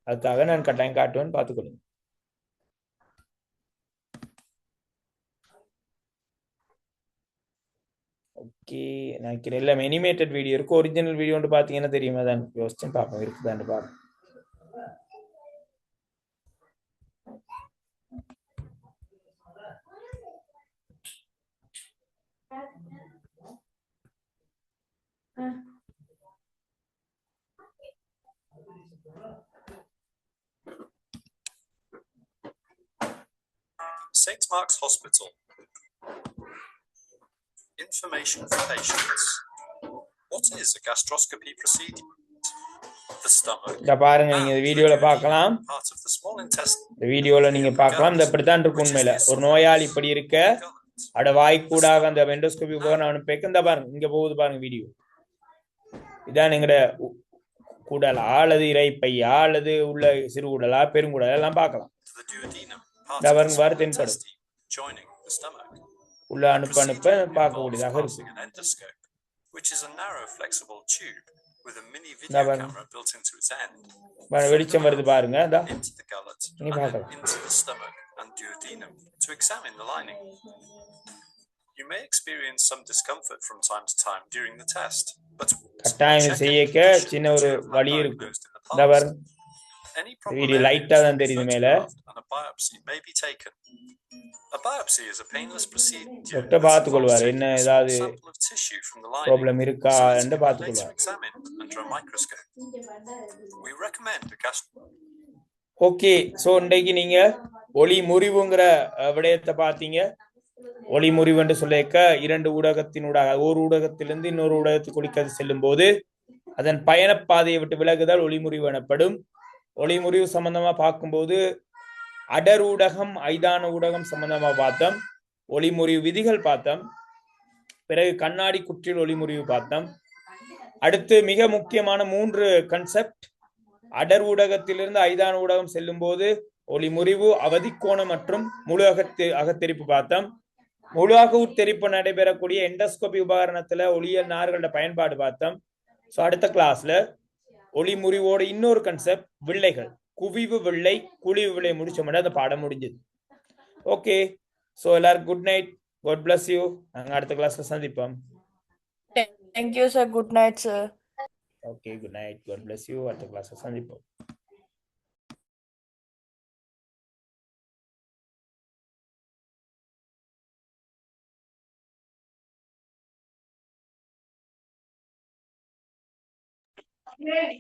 அதுக்காக நான் கட்டாயம் காட்டுவேன், பார்த்துக்கொள்ளுங்க. ஓகே, நான் எல்லாம் அனிமேட்டட் வீடியோ இருக்கு. ஒரிஜினல் வீடியோ பாத்தீங்கன்னா தெரியுமா தான் யோசிச்சு பார்ப்போம், இருக்குதான்னு பார்ப்போம். St. Mark's Hospital. Information for patients. What is a gastroscopy procedure? The stomach. இத பாருங்க, நீங்க இந்த வீடியோல பார்க்கலாம். Part of the small intestine. இந்த வீடியோல நீங்க பார்க்கலாம். இந்த இப்படித்தான் இருக்கும் உண்மையில. ஒரு நோயாளி இப்படி இருக்க அட வாய்க்கூடாக அந்த எண்டோஸ்கோபி உபகரணம் அனுப்பிக்க இந்த பாருங்க, இங்க போகுது பாருங்க வீடியோ. இதான் எங்கட குடலா அல்லது இறைப்பையா அல்லது உள்ள சிறுகுடலா பெருங்குடலா எல்லாம் பார்க்கலாம். இந்த பாருங்க வாரு தென்படும். உள்ள அனுப்ப பார்க்கக்கூடியதாக இருக்கு. Which is a narrow flexible tube with a mini video camera built into its end. வெளிச்சம் வருது பாருங்க. Into the gullet and into the stomach and duodenum to examine the lining. You may experience some discomfort from time to time during the test, but கட்டாயம் செய்யக்க சின்ன ஒரு வலி இருக்கு. இந்த பாருங்க வீடியோ லைட்டா தான் தெரியுது மேல. A biopsy may be taken. A biopsy is a painless procedure. Doctor பார்த்துக்கொள்வார் என்ன ஏதாவது ப்ராப்ளம் இருக்கா என்று பார்த்துக்கொள்வார். Under a microscope. We recommend a okay, so இன்றைக்கு நீங்க ஒளி முறிவுங்கிற விடயத்தை பார்த்தீங்க. ஒளி முறிவு என்று சொல்லிக்க இரண்டு ஊடகத்தினூடாக ஒரு ஊடகத்திலிருந்து இன்னொரு ஊடகத்துக்கு ஒளிக்கதிர் செல்லும் போது அதன் பயணப்பாதையை விட்டு விலகுதல் ஒளிமுறிவு எனப்படும். ஒளிமுறிவு சம்பந்தமா பார்க்கும்போது அடர் ஊடகம் ஐதான ஊடகம் சம்பந்தமா பார்த்தோம். ஒளிமுறிவு விதிகள் பார்த்தோம். பிறகு கண்ணாடி குற்றில் ஒளிமுறிவு பார்த்தோம். அடுத்து மிக முக்கியமான 3 கன்செப்ட். அடர் ஊடகத்திலிருந்து ஐதான ஊடகம் செல்லும் போது ஒளிமுறிவு, அவதிக்கோணம் மற்றும் முழு அகத்தெரிப்பு பார்த்தோம். முழு அகத்தெரிப்பு நடைபெறக்கூடிய எண்டோஸ்கோபி உபகரணத்துல ஒளியியல் நார்களோட பயன்பாடு பார்த்தோம். ஸோ அடுத்த கிளாஸ்ல ஒளிமுறிவோட இன்னொரு கன்செப்ட் வில்லைகள், குவிவு வில்லை, குழிவு வில்லை முடிச்சோம்னா அந்த பாடம் முடிஞ்சது. ஓகே, ஸோ எல்லாரும் good night, God bless you. நாங்கள் அடுத்த கிளாஸ்ல சந்திப்போம். Thank you sir. Good night sir. Okay, good night, God bless you. அடுத்த கிளாஸ்ல சந்திப்போம்.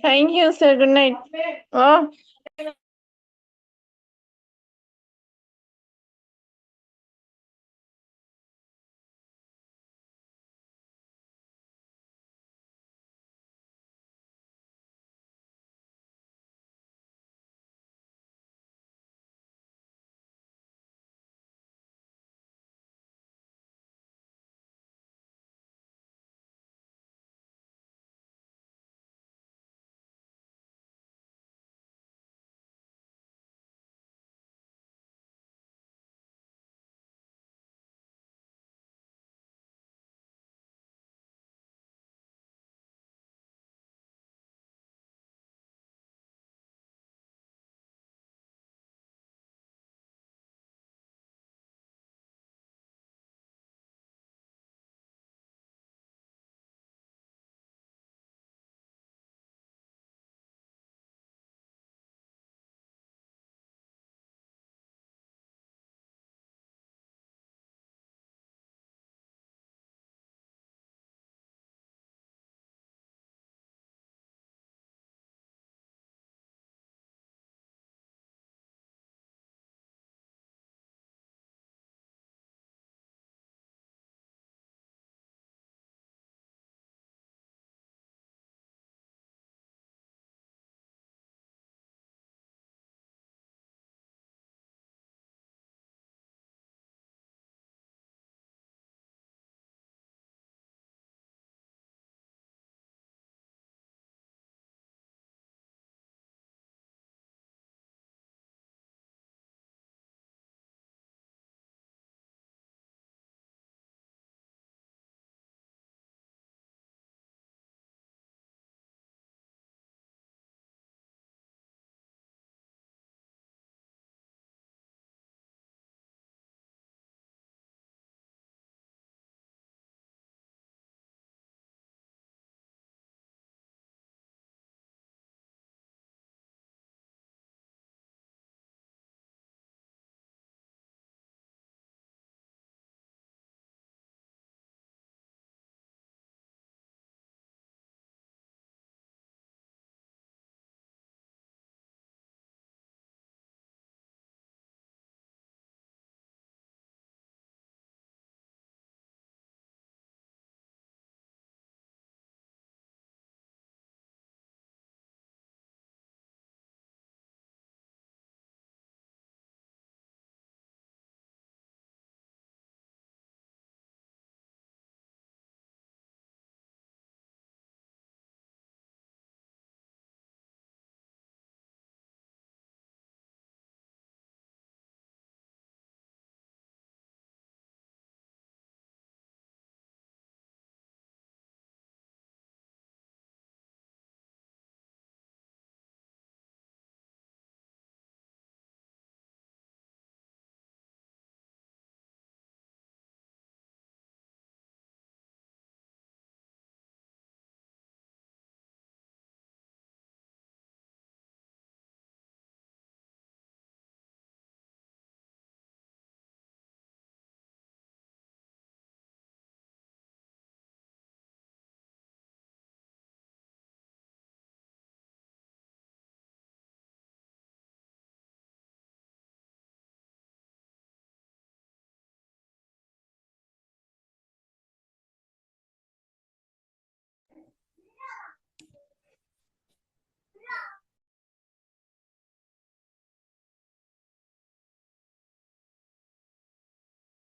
Thank you, sir. Good night. Oh.